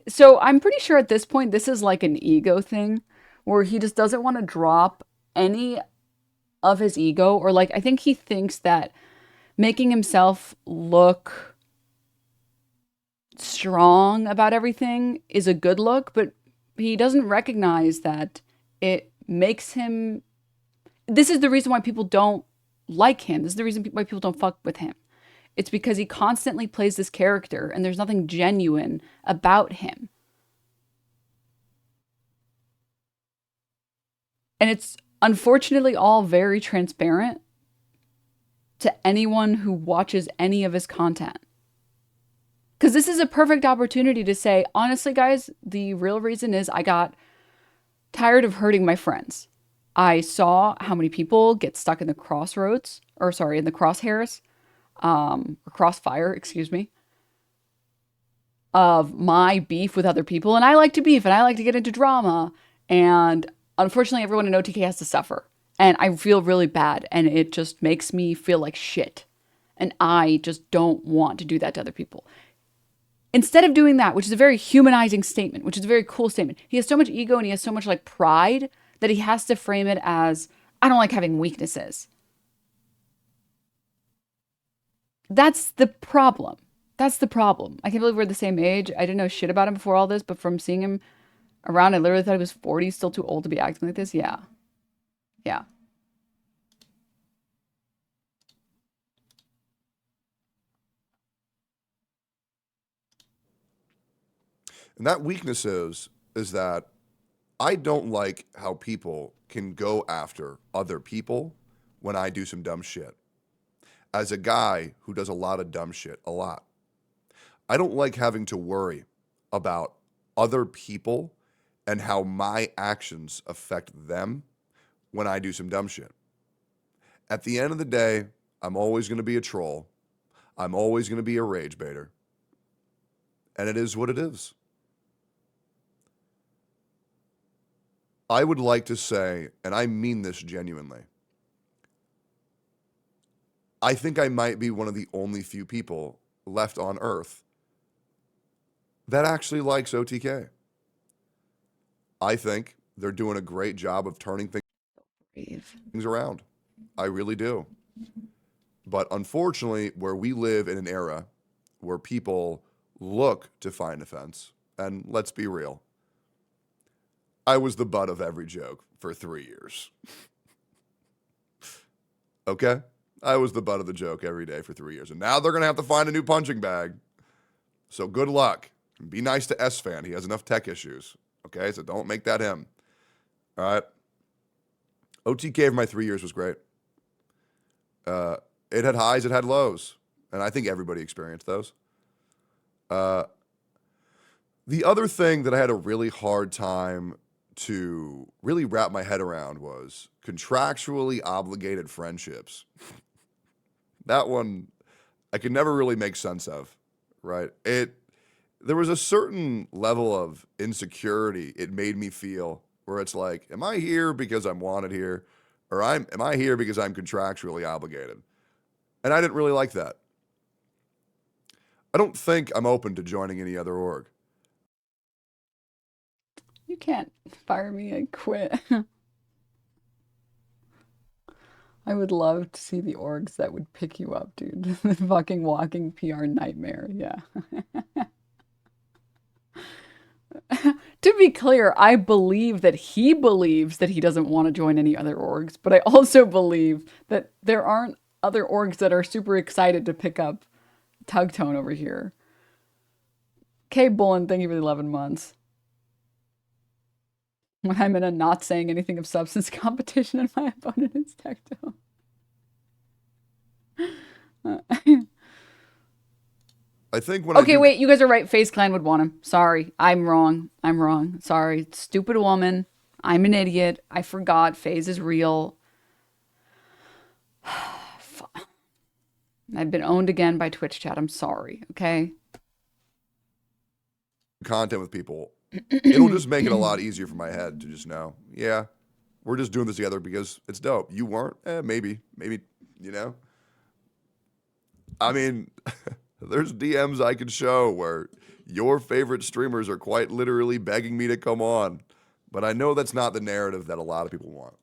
So I'm pretty sure at this point, this is like an ego thing where he just doesn't want to drop any of his ego, or like, I think he thinks that making himself look strong about everything is a good look, but he doesn't recognize that it makes him, this is the reason why people don't like him. This is the reason why people don't fuck with him. It's because he constantly plays this character and there's nothing genuine about him. And it's unfortunately all very transparent to anyone who watches any of his content. Because this is a perfect opportunity to say, honestly, guys, the real reason is I got tired of hurting my friends. I saw how many people get stuck in the crossroads, or sorry, in the crosshairs, or crossfire, excuse me, of my beef with other people. And I like to beef and I like to get into drama. And unfortunately, everyone in OTK has to suffer. And I feel really bad. And it just makes me feel like shit. And I just don't want to do that to other people. Instead of doing that, which is a very humanizing statement, which is a very cool statement, he has so much ego and he has so much like pride that he has to frame it as, I don't like having weaknesses. That's the problem. That's the problem. I can't believe we're the same age. I didn't know shit about him before all this, but from seeing him around, I literally thought he was 40, still too old to be acting like this. Yeah. Yeah. And that weakness is that I don't like how people can go after other people when I do some dumb shit. As a guy who does a lot of dumb shit, a lot, I don't like having to worry about other people and how my actions affect them when I do some dumb shit. At the end of the day, I'm always going to be a troll. I'm always going to be a rage baiter. and it is what it is. I would like to say, and I mean this genuinely, I think I might be one of the only few people left on Earth that actually likes OTK. I think they're doing a great job of turning things around. I really do. But unfortunately, where we live in an era where people look to find offense, and let's be real, I was the butt of every joke for 3 years. Okay? I was the butt of the joke every day for 3 years. And now they're going to have to find a new punching bag. So good luck. Be nice to S-Fan. He has enough tech issues. Okay? So don't make that him. All right? OTK for my 3 years was great. It had highs, it had lows. And I think everybody experienced those. The other thing that I had a really hard time to really wrap my head around was contractually obligated friendships. That one I could never really make sense of, right? There was a certain level of insecurity it made me feel where it's like, am I here because I'm wanted here? Or am I here because I'm contractually obligated? And I didn't really like that. I don't think I'm open to joining any other org. You can't fire me, I quit. I would love to see the orgs that would pick you up, dude. The fucking walking PR nightmare, yeah. To be clear, I believe that he believes that he doesn't want to join any other orgs, but I also believe that there aren't other orgs that are super excited to pick up Tectone over here. K Bullen, thank you for the 11 months. When I'm in a not saying anything of substance competition and my opponent is Tectone. I think when okay, wait, you guys are right. FaZe Clan would want him. Sorry, I'm wrong. I'm wrong. Sorry, stupid woman. I'm an idiot. I forgot. FaZe is real. I've been owned again by Twitch chat. I'm sorry. Okay. Content with people, it'll just make it a lot easier for my head to just know, yeah, we're just doing this together because it's dope. You weren't? Maybe, you know? I mean, there's DMs I can show where your favorite streamers are quite literally begging me to come on. But I know that's not the narrative that a lot of people want.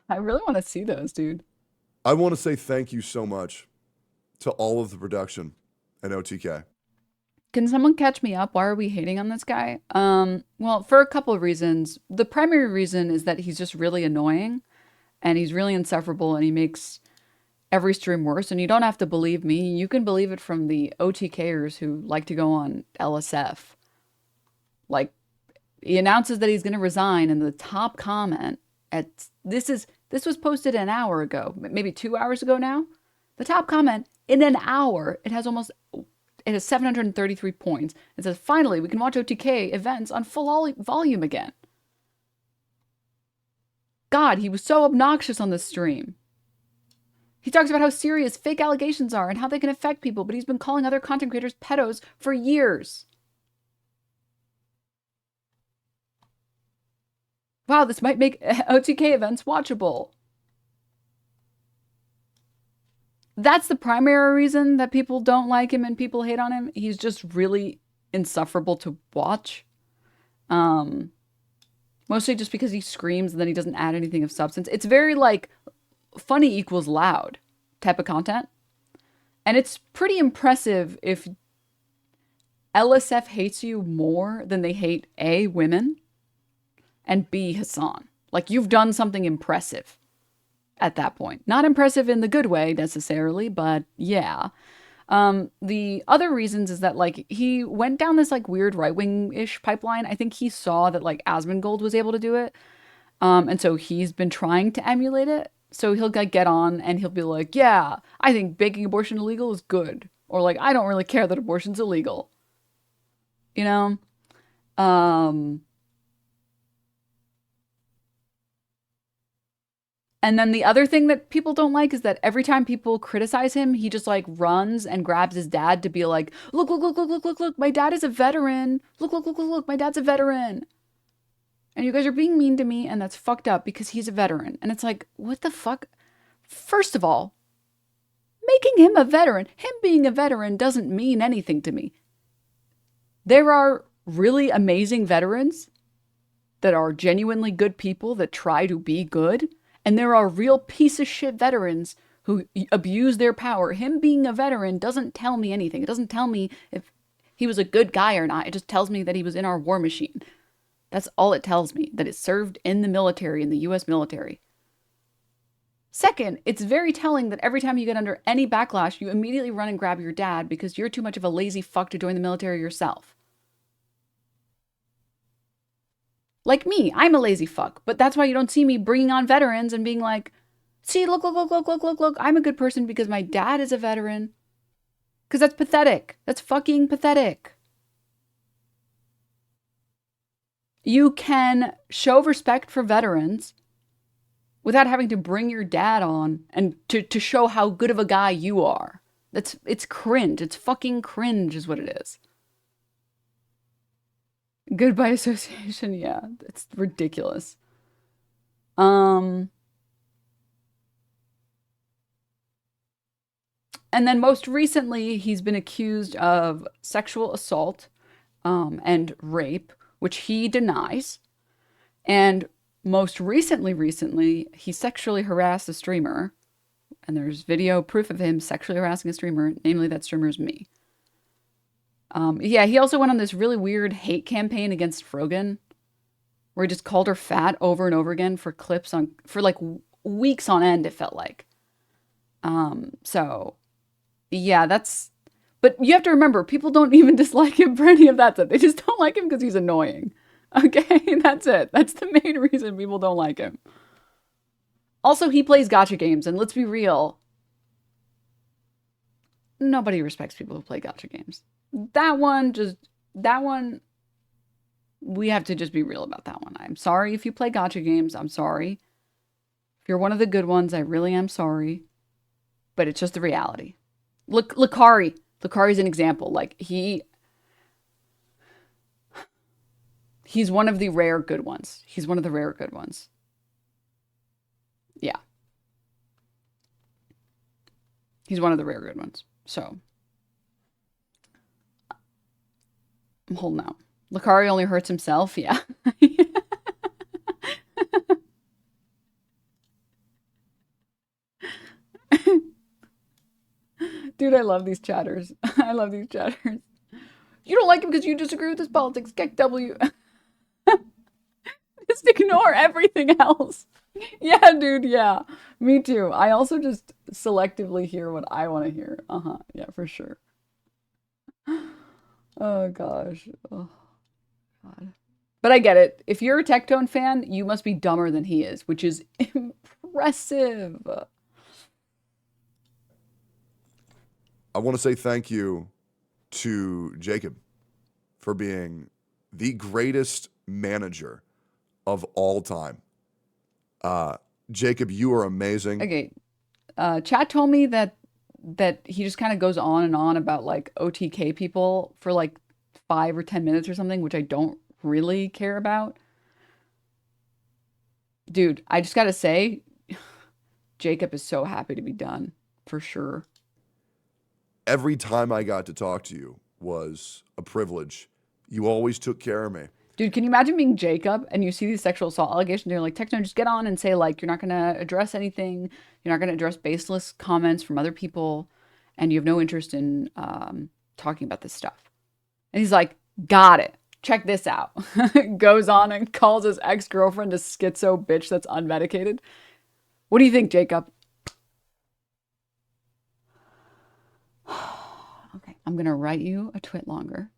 I really want to see those, dude. I want to say thank you so much to all of the production and OTK. Can someone catch me up? Why are we hating on this guy? Well, for a couple of reasons. The primary reason is that he's just really annoying and he's really insufferable and he makes every stream worse. And you don't have to believe me. You can believe it from the OTKers who like to go on LSF. Like, he announces that he's going to resign and the top comment this was posted an hour ago, maybe 2 hours ago now. The top comment in an hour, it has 733 points. It says, finally, we can watch OTK events on full volume again. God, he was so obnoxious on this stream. He talks about how serious fake allegations are and how they can affect people, but he's been calling other content creators pedos for years. Wow, this might make OTK events watchable. That's the primary reason that people don't like him and people hate on him. He's just really insufferable to watch. Mostly just because he screams and then he doesn't add anything of substance. It's very like funny equals loud type of content. And it's pretty impressive if LSF hates you more than they hate A, women, and B, Hassan. Like, you've done something impressive at that point. Not impressive in the good way necessarily, but yeah. The other reasons is that, like, he went down this, like, weird right-wing-ish pipeline. I think he saw that, like, Asmongold was able to do it. And so he's been trying to emulate it. So he'll, like, get on and he'll be like, yeah, I think making abortion illegal is good. Or, like, I don't really care that abortion's illegal. You know? And then the other thing that people don't like is that every time people criticize him, he just like runs and grabs his dad to be like, look, look, look, look, look, look, look, my dad is a veteran. Look, look, look, look, look, my dad's a veteran. And you guys are being mean to me, and that's fucked up because he's a veteran. And it's like, what the fuck? First of all, making him a veteran, him being a veteran doesn't mean anything to me. There are really amazing veterans that are genuinely good people that try to be good. And there are real piece of shit veterans who abuse their power. Him being a veteran doesn't tell me anything. It doesn't tell me if he was a good guy or not. It just tells me that he was in our war machine. That's all it tells me, that it served in the military, in the US military. Second, it's very telling that every time you get under any backlash, you immediately run and grab your dad because you're too much of a lazy fuck to join the military yourself. Like me, I'm a lazy fuck, but that's why you don't see me bringing on veterans and being like, see, look, look, look, look, look, look, look, I'm a good person because my dad is a veteran. Because that's pathetic. That's fucking pathetic. You can show respect for veterans without having to bring your dad on and to show how good of a guy you are. It's cringe. It's fucking cringe is what it is. Good by association, yeah. It's ridiculous. And then most recently, he's been accused of sexual assault and rape, which he denies. And most recently, he sexually harassed a streamer. And there's video proof of him sexually harassing a streamer, namely that streamer is me. Yeah, he also went on this really weird hate campaign against Frogan, where he just called her fat over and over again for clips for like weeks on end, it felt like. So, yeah, but you have to remember, people don't even dislike him for any of that stuff. They just don't like him because he's annoying. Okay, that's it. That's the main reason people don't like him. Also, he plays gacha games, and let's be real, nobody respects people who play gacha games. That one, we have to just be real about that one. I'm sorry if you play gacha games. I'm sorry. If you're one of the good ones, I really am sorry. But it's just the reality. Look, Lucari. Lucari's an example. Like, he's one of the rare good ones. He's one of the rare good ones. Yeah. He's one of the rare good ones. So, I'm holding out. Lucari only hurts himself. Yeah. Dude, I love these chatters. I love these chatters. You don't like him because you disagree with his politics. Get W. Just ignore everything else. Yeah, dude, yeah. Me too. I also just selectively hear what I want to hear. Yeah, for sure. Oh, gosh. Oh, God. But I get it. If you're a Tectone fan, you must be dumber than he is, which is impressive. I want to say thank you to Jacob for being the greatest manager of all time. Jacob, you are amazing. Okay. Chat told me that he just kind of goes on and on about like OTK people for like 5 or 10 minutes or something, which I don't really care about. Dude, I just gotta say, Jacob is so happy to be done, for sure. Every time I got to talk to you was a privilege. You always took care of me. Dude, can you imagine being Jacob and you see these sexual assault allegations and you're like, Tectone, just get on and say like, you're not going to address anything. You're not going to address baseless comments from other people. And you have no interest in talking about this stuff. And he's like, got it. Check this out. Goes on and calls his ex-girlfriend a schizo bitch that's unmedicated. What do you think, Jacob? Okay, I'm going to write you a twit longer.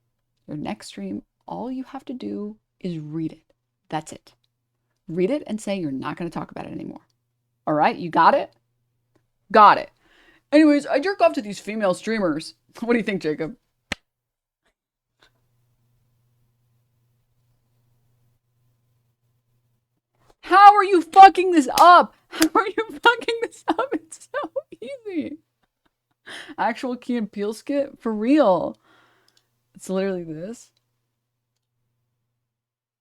Your next stream, all you have to do is read it. That's it. Read it and say you're not going to talk about it anymore. All right, you got it? Got it. Anyways, I jerk off to these female streamers. What do you think, Jacob? How are you fucking this up? How are you fucking this up? It's so easy. Actual Key and Peele skit? For real. It's literally this.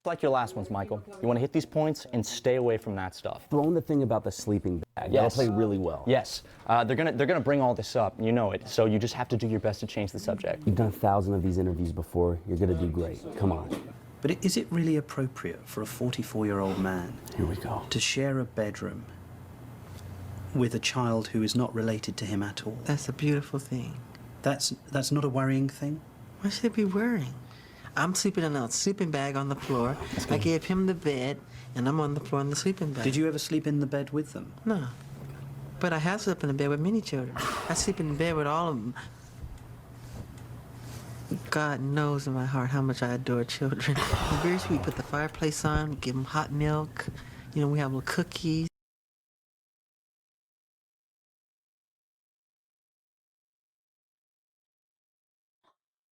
Like your last ones, Michael. You want to hit these points and stay away from that stuff. Throwing the thing about the sleeping bag. Yes. That'll play really well. Yes. They're gonna bring all this up. You know it. So you just have to do your best to change the subject. You've done 1,000 of these interviews before. You're gonna do great. Come on. But is it really appropriate for a 44-year-old man Here we go. to share a bedroom with a child who is not related to him at all? That's a beautiful thing. That's not a worrying thing? Why should it be worrying? I'm sleeping in a sleeping bag on the floor. I gave him the bed, and I'm on the floor in the sleeping bag. Did you ever sleep in the bed with them? No. But I have slept in the bed with many children. I sleep in the bed with all of them. God knows in my heart how much I adore children. They're very sweet. Put the fireplace on, give them hot milk. You know, we have little cookies.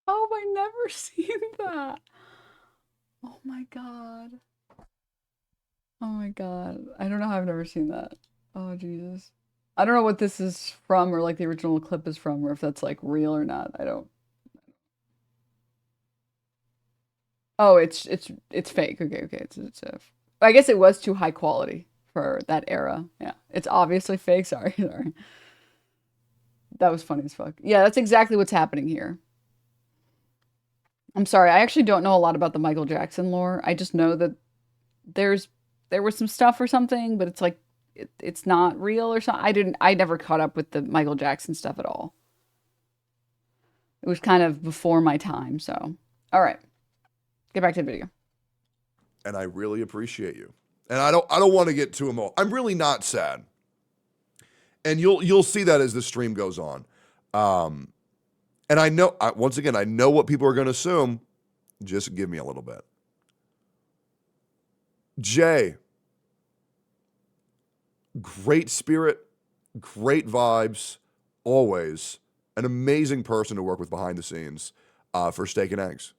Oh, I never seen that. Oh my god. Oh my god. I don't know how I've never seen that. Oh Jesus. I don't know what this is from or like the original clip is from or if that's like real or not. I don't. Oh, it's fake. Okay. It's I guess it was too high quality for that era. Yeah. It's obviously fake. Sorry. That was funny as fuck. Yeah, that's exactly what's happening here. I'm sorry, I actually don't know a lot about the Michael Jackson lore. I just know that there was some stuff or something, but it's like it's not real or something. I never caught up with the Michael Jackson stuff at all. It was kind of before my time, so. All right. Get back to the video. And I really appreciate you. And I don't want to get too emotional. I'm really not sad. And you'll see that as the stream goes on. And I know, once again, I know what people are going to assume. Just give me a little bit. Jay, great spirit, great vibes, always. An amazing person to work with behind the scenes for Steak and Eggs.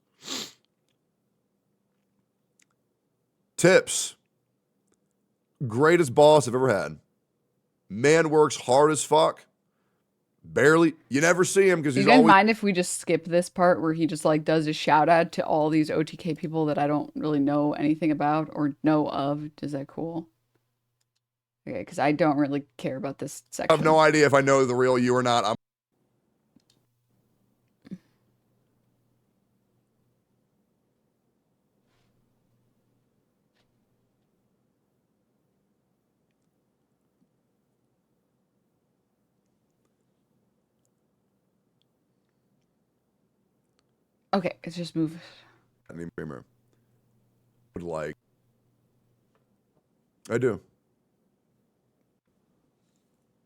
Tips, greatest boss I've ever had. Man works hard as fuck. Barely, you never see him because he's You guys always. mind if we just skip this part where he just like does a shout out to all these OTK people that I don't really know anything about or know of? Is that cool? Okay, because I don't really care about this I section. have no idea if I know the real you or not. Okay, let's just move. Any dreamer would like. I do.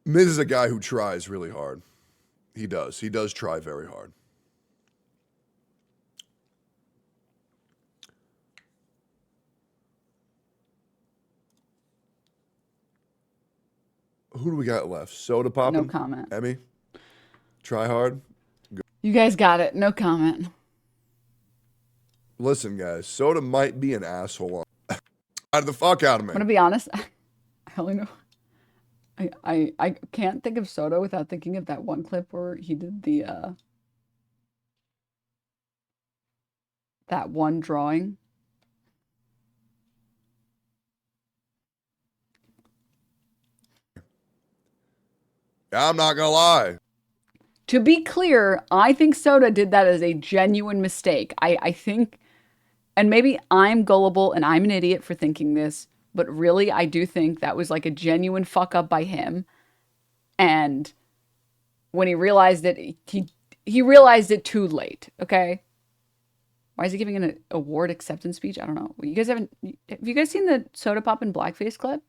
Miz is a guy who tries really hard. He does. He does try very hard. Who do we got left? Soda popping? No comment. Emmy? Try hard? You guys got it. No comment. Listen, guys, Soda might be an asshole. Out of the fuck out of me. I'm gonna be honest. I only know. I can't think of Soda without thinking of that one clip where he did the that one drawing. I'm not gonna lie. To be clear, I think Soda did that as a genuine mistake. I think, and maybe I'm gullible and I'm an idiot for thinking this, but really I do think that was like a genuine fuck up by him. And when he realized it, he realized it too late, okay? Why is he giving an award acceptance speech? I don't know. You guys have you guys seen the Soda Pop and Blackface clip?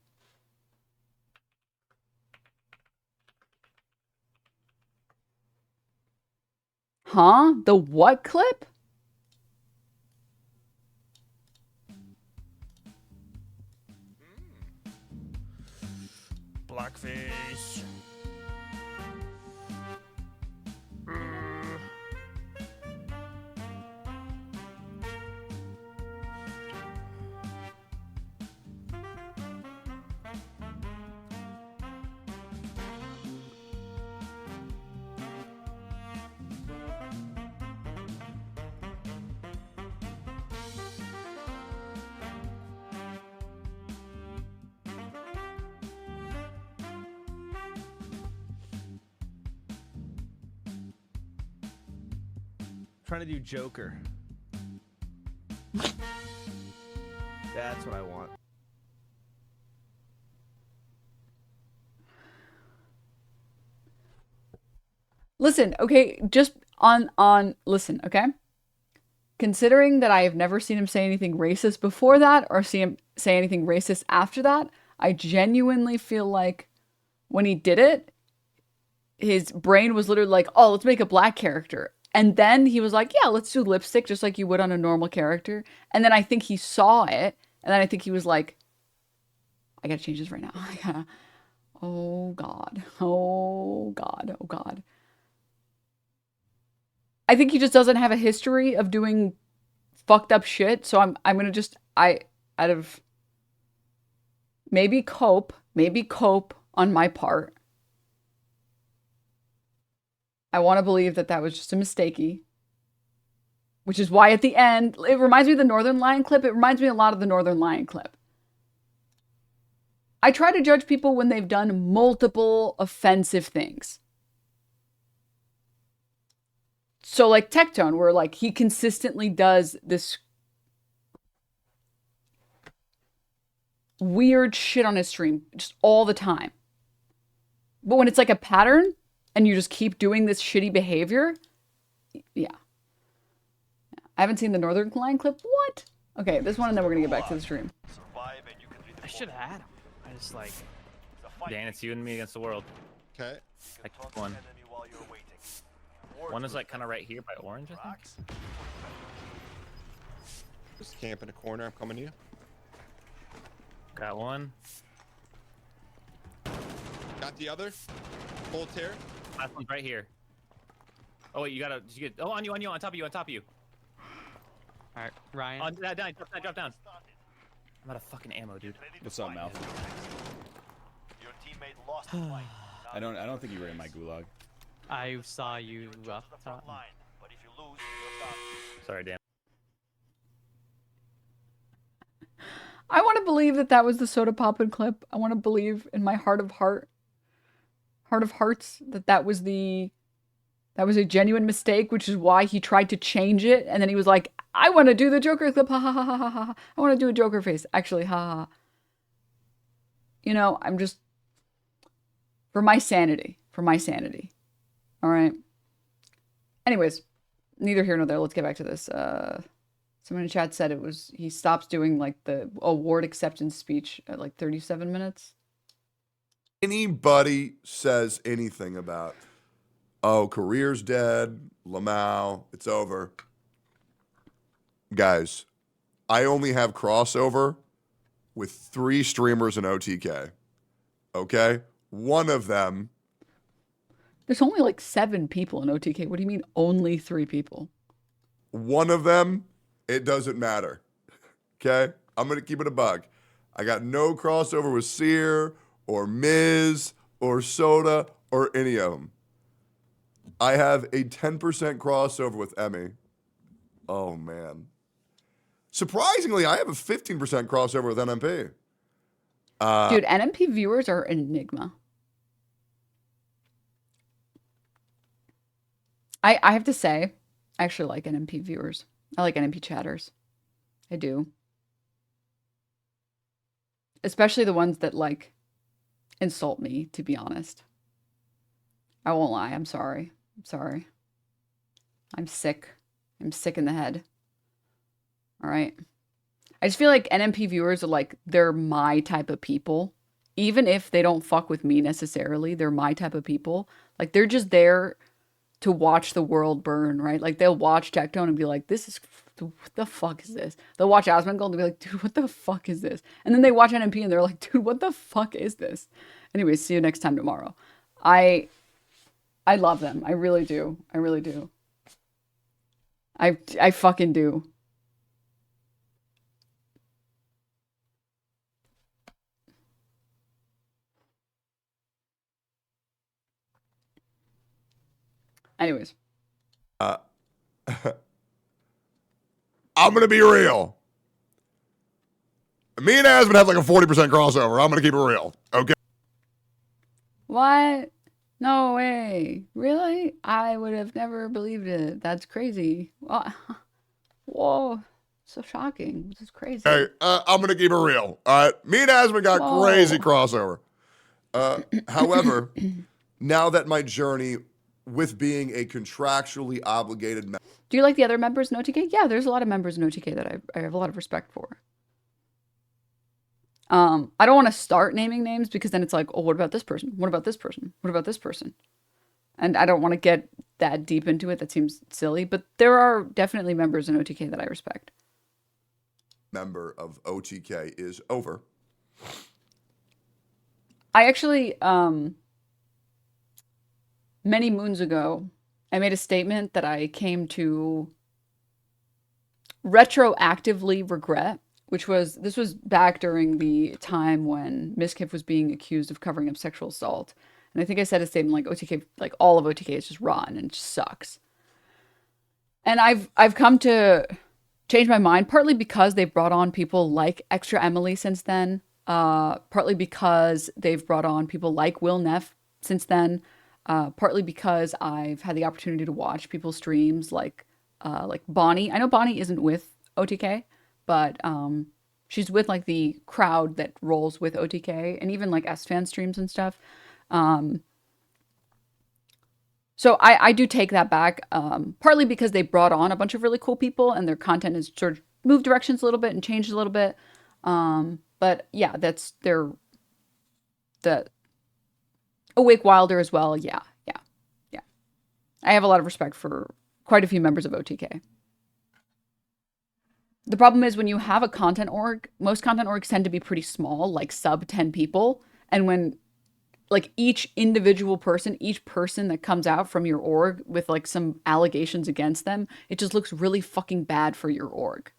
Huh? The what clip? Blackface. trying to do Joker. That's what I want. Listen, okay, just on listen, okay? Considering that I have never seen him say anything racist before that or see him say anything racist after that, I genuinely feel like when he did it, his brain was literally like, oh, let's make a black character. And then he was like, yeah, let's do lipstick just like you would on a normal character. And then I think he saw it. And then I think he was like, I gotta change this right now. I gotta, oh God, oh God, oh God. I think he just doesn't have a history of doing fucked up shit. So I'm gonna just, out of maybe cope on my part. I want to believe that that was just a mistakey. Which is why at the end, it reminds me of the Northern Lion clip. It reminds me a lot of the Northern Lion clip. I try to judge people when they've done multiple offensive things. So like Tectone, where like he consistently does this weird shit on his stream just all the time. But when it's like a pattern and you just keep doing this shitty behavior, yeah. I haven't seen the Northern Lion clip. What? Okay, this one and then we're gonna get back to the stream. I should have had him. I just like... Dan, it's you and me against the world. Okay. I took one. One is like kind of right here by orange, I think. Just camp in a corner. I'm coming to you. Got one. Got the other. Full tear. Last one's right here. Oh wait, you gotta. Did you get? Oh, on you, on top of you, on top of you. All right, Ryan. On that down, drop down. I'm out of fucking ammo, dude. What's up, Mal? Your teammate lost the fight. I don't think you were in my gulag. I saw you up top. But if you lose, you're done. Sorry, Dan. I want to believe that that was the soda poppin' clip. I want to believe in my heart of hearts, that that was a genuine mistake, which is why he tried to change it. And then he was like, I want to do the Joker clip. Ha ha ha ha ha ha. I want to do a Joker face. Actually, ha ha ha. You know, I'm just, for my sanity. All right. Anyways, neither here nor there. Let's get back to this. Someone in chat said he stops doing like the award acceptance speech at like 37 minutes. Anybody says anything about, oh, career's dead, Lamau, it's over. Guys, I only have crossover with 3 streamers in OTK. Okay? One of them. There's only like 7 people in OTK. What do you mean only 3 people? One of them, it doesn't matter. Okay? I'm going to keep it a bug. I got no crossover with Seer or Miz or Soda or any of them. I have a 10% crossover with Emmy. Oh, man. Surprisingly, I have a 15% crossover with NMP. Dude, NMP viewers are an enigma. I have to say, I actually like NMP viewers. I like NMP chatters. I do. Especially the ones that, like, insult me, to be honest. I won't lie. I'm sorry. I'm sick. I'm sick in the head. All right. I just feel like NMP viewers are like, they're my type of people. Even if they don't fuck with me necessarily, they're my type of people. Like, they're just there to watch the world burn, right? Like, they'll watch Tectone and be like, what the fuck is this? They'll watch Asmongold and be like, dude, what the fuck is this? And then they watch NMP and they're like, dude, what the fuck is this? Anyways, see you next time tomorrow. I love them. I really do. I fucking do. Anyways. I'm going to be real. Me and Asmon have like a 40% crossover. I'm going to keep it real. Okay? What? No way. Really? I would have never believed it. That's crazy. Whoa. So shocking. This is crazy. Hey, I'm gonna keep it real. All right, me and Asmund got crazy crossover. However, now that my journey with being a contractually obligated member. Do you like the other members in OTK? Yeah, there's a lot of members in OTK that I have a lot of respect for. I don't want to start naming names because then it's like, oh, what about this person? What about this person? What about this person? And I don't want to get that deep into it. That seems silly, but there are definitely members in OTK that I respect. Member of OTK is over. I actually, many moons ago, I made a statement that I came to retroactively regret, which was, this was back during the time when Miskif was being accused of covering up sexual assault. And I think I said a statement like OTK, like all of OTK is just rotten and it just sucks. And I've come to change my mind, partly because they've brought on people like Extra Emily since then, partly because they've brought on people like Will Neff since then, partly because I've had the opportunity to watch people's streams like Bonnie. I know Bonnie isn't with OTK, but she's with like the crowd that rolls with OTK and even like S-Fan streams and stuff. So I do take that back, partly because they brought on a bunch of really cool people and their content has sort of moved directions a little bit and changed a little bit. But yeah, they're Awake Wilder as well. Yeah. I have a lot of respect for quite a few members of OTK. The problem is when you have a content org, most content orgs tend to be pretty small, like sub 10 people. And when like each individual person, each person that comes out from your org with like some allegations against them, it just looks really fucking bad for your org.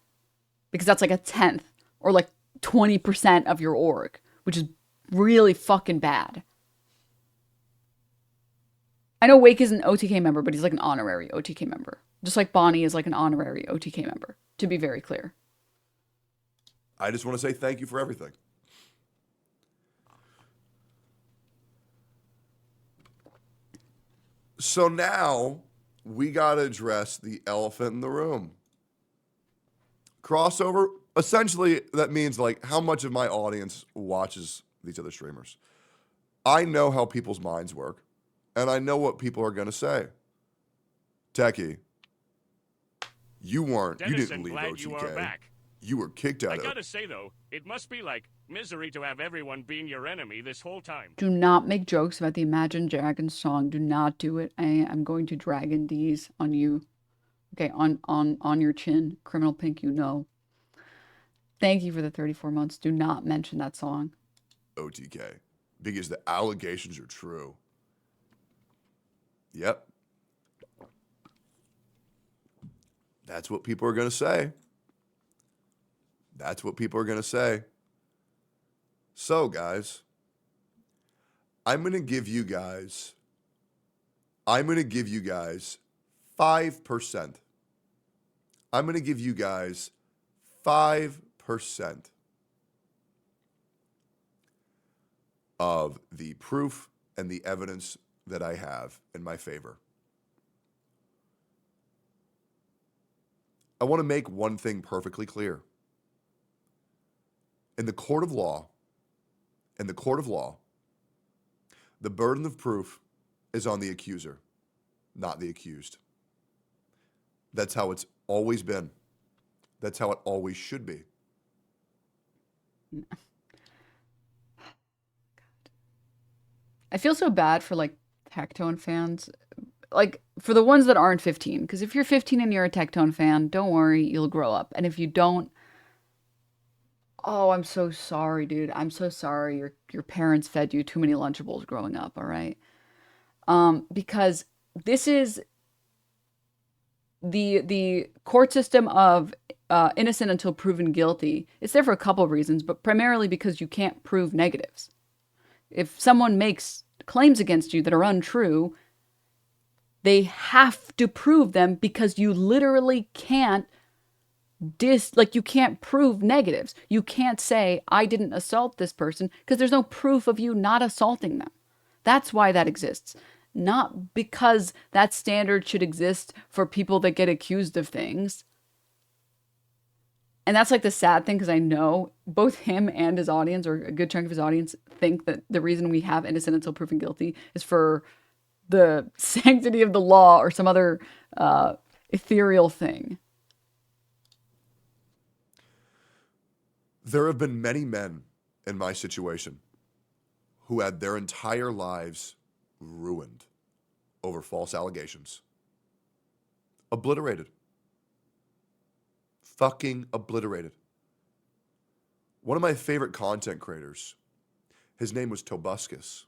Because that's like a 10th or like 20% of your org, which is really fucking bad. I know Wake is an OTK member, but he's like an honorary OTK member. Just like Bonnie is like an honorary OTK member, to be very clear. I just want to say thank you for everything. So now we got to address the elephant in the room. Crossover, essentially, that means like how much of my audience watches these other streamers. I know how people's minds work, and I know what people are going to say. Techie, you didn't leave glad you are OTK. back. You were kicked out I of gotta say though, it must be like misery to have everyone being your enemy this whole time. Do not make jokes about the Imagine Dragons song. Do not do it. I am going to Dragon D's on you. Okay, on your chin. Criminal Pink, you know. Thank you for the 34 months. Do not mention that song. OTK. Because the allegations are true. Yep. That's what people are going to say. That's what people are going to say. So, guys, I'm going to give you guys 5%. I'm going to give you guys 5% of the proof and the evidence that I have in my favor. I want to make one thing perfectly clear. In the court of law, the burden of proof is on the accuser, not the accused. That's how it's always been. That's how it always should be. I feel so bad for like Tectone fans. Like for the ones that aren't 15, because if you're 15 and you're a Tectone fan, don't worry, you'll grow up. And if you don't, oh, I'm so sorry, dude. I'm so sorry. Your parents fed you too many Lunchables growing up, all right? Because this is the court system of innocent until proven guilty. It's there for a couple of reasons, but primarily because you can't prove negatives. If someone makes claims against you that are untrue, they have to prove them because you literally can't you can't prove negatives. You can't say, I didn't assault this person because there's no proof of you not assaulting them. That's why that exists. Not because that standard should exist for people that get accused of things. And that's like the sad thing, because I know both him and his audience, or a good chunk of his audience, think that the reason we have innocent until proven guilty is for the sanctity of the law or some other ethereal thing. There have been many men in my situation who had their entire lives ruined over false allegations. Obliterated. Fucking obliterated. One of my favorite content creators, his name was Tobuscus,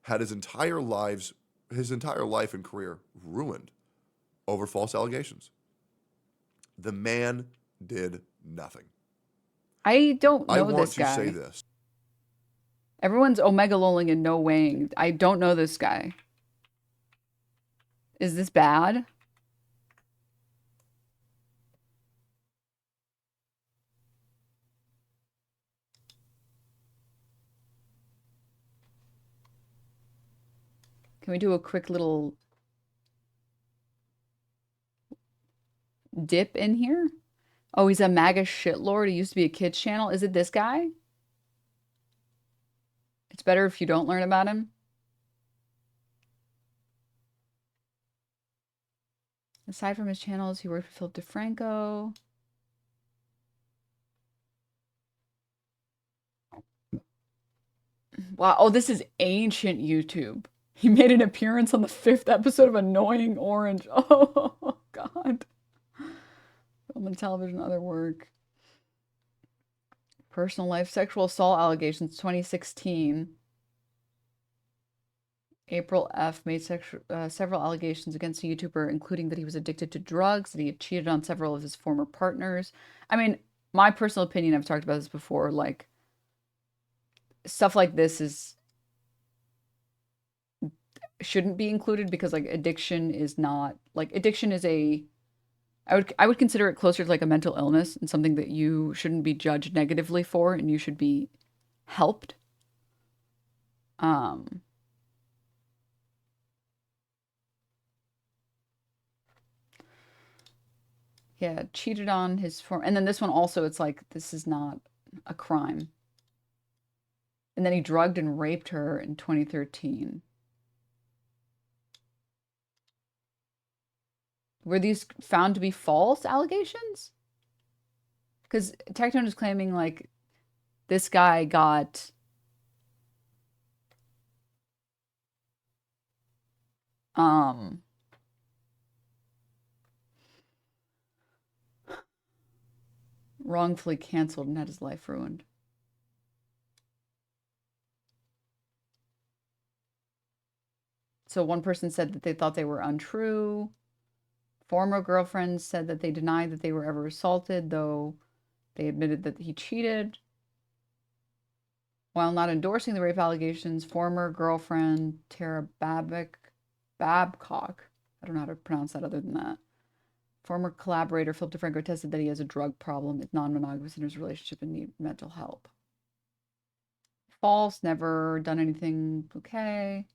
had his entire life and career ruined over false allegations. The man did nothing. I don't know I want this to guy. say this. Everyone's omega lolling and no weighing. I don't know this guy. Is this bad? Can we do a quick little dip in here? Oh, he's a MAGA shitlord. He used to be a kids channel. Is it this guy? It's better if you don't learn about him. Aside from his channels, he worked with Philip DeFranco. Wow. Oh, this is ancient YouTube. He made an appearance on the 5th episode of Annoying Orange. Oh, God. Film and television, other work. Personal life, sexual assault allegations, 2016. April F. made several allegations against a YouTuber, including that he was addicted to drugs, that he had cheated on several of his former partners. I mean, my personal opinion, I've talked about this before, like, stuff like this shouldn't be included, because like addiction is not, like, addiction is I would consider it closer to like a mental illness, and something that you shouldn't be judged negatively for, and you should be helped. Yeah, cheated on his form, and then this one also, it's like, this is not a crime. And then he drugged and raped her in 2013. Were these found to be false allegations? Because Tectone is claiming, like, this guy got wrongfully canceled and had his life ruined. So one person said that they thought they were untrue. Former girlfriends said that they denied that they were ever assaulted, though they admitted that he cheated. While not endorsing the rape allegations, former girlfriend Tara Babcock, I don't know how to pronounce that other than that, former collaborator Philip DeFranco tested that he has a drug problem, is non-monogamous in his relationship and need mental help. False, never done anything. Okay.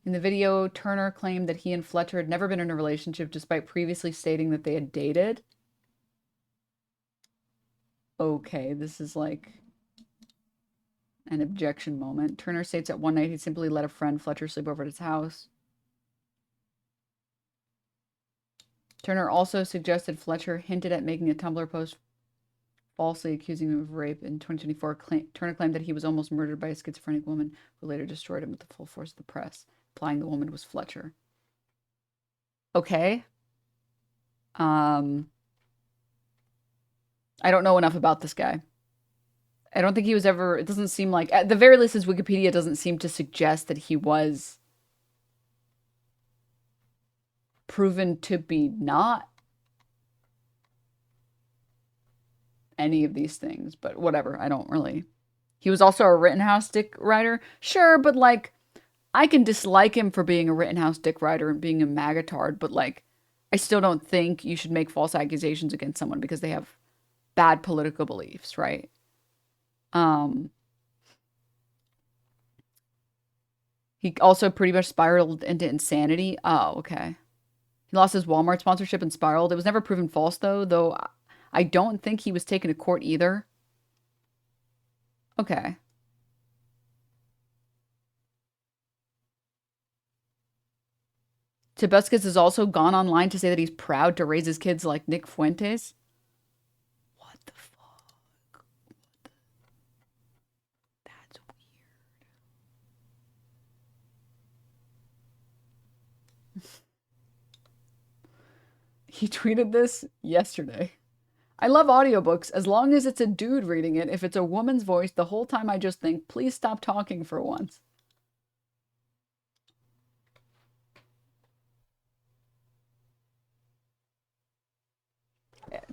In the video, Turner claimed that he and Fletcher had never been in a relationship, despite previously stating that they had dated. Okay, this is like an objection moment. Turner states that one night he simply let a friend, Fletcher, sleep over at his house. Turner also suggested Fletcher hinted at making a Tumblr post falsely accusing him of rape. In 2024, Turner claimed that he was almost murdered by a schizophrenic woman who later destroyed him with the full force of the press, implying the woman was Fletcher. Okay. I don't know enough about this guy. I don't think he was ever, it doesn't seem like, at the very least, his Wikipedia doesn't seem to suggest that he was proven to be not any of these things, but whatever. I don't really. He was also a Rittenhouse dick writer. Sure, but like, I can dislike him for being a Rittenhouse dick writer and being a magatard, but like, I still don't think you should make false accusations against someone because they have bad political beliefs, right? He also pretty much spiraled into insanity. Oh, okay. He lost his Walmart sponsorship and spiraled. It was never proven false, though I don't think he was taken to court either. Okay. Tobuscus has also gone online to say that he's proud to raise his kids like Nick Fuentes. What the fuck? That's weird. He tweeted this yesterday. I love audiobooks as long as it's a dude reading it. If it's a woman's voice, the whole time I just think, please stop talking for once.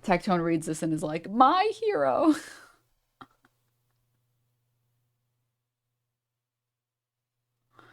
Tectone reads this and is like, my hero.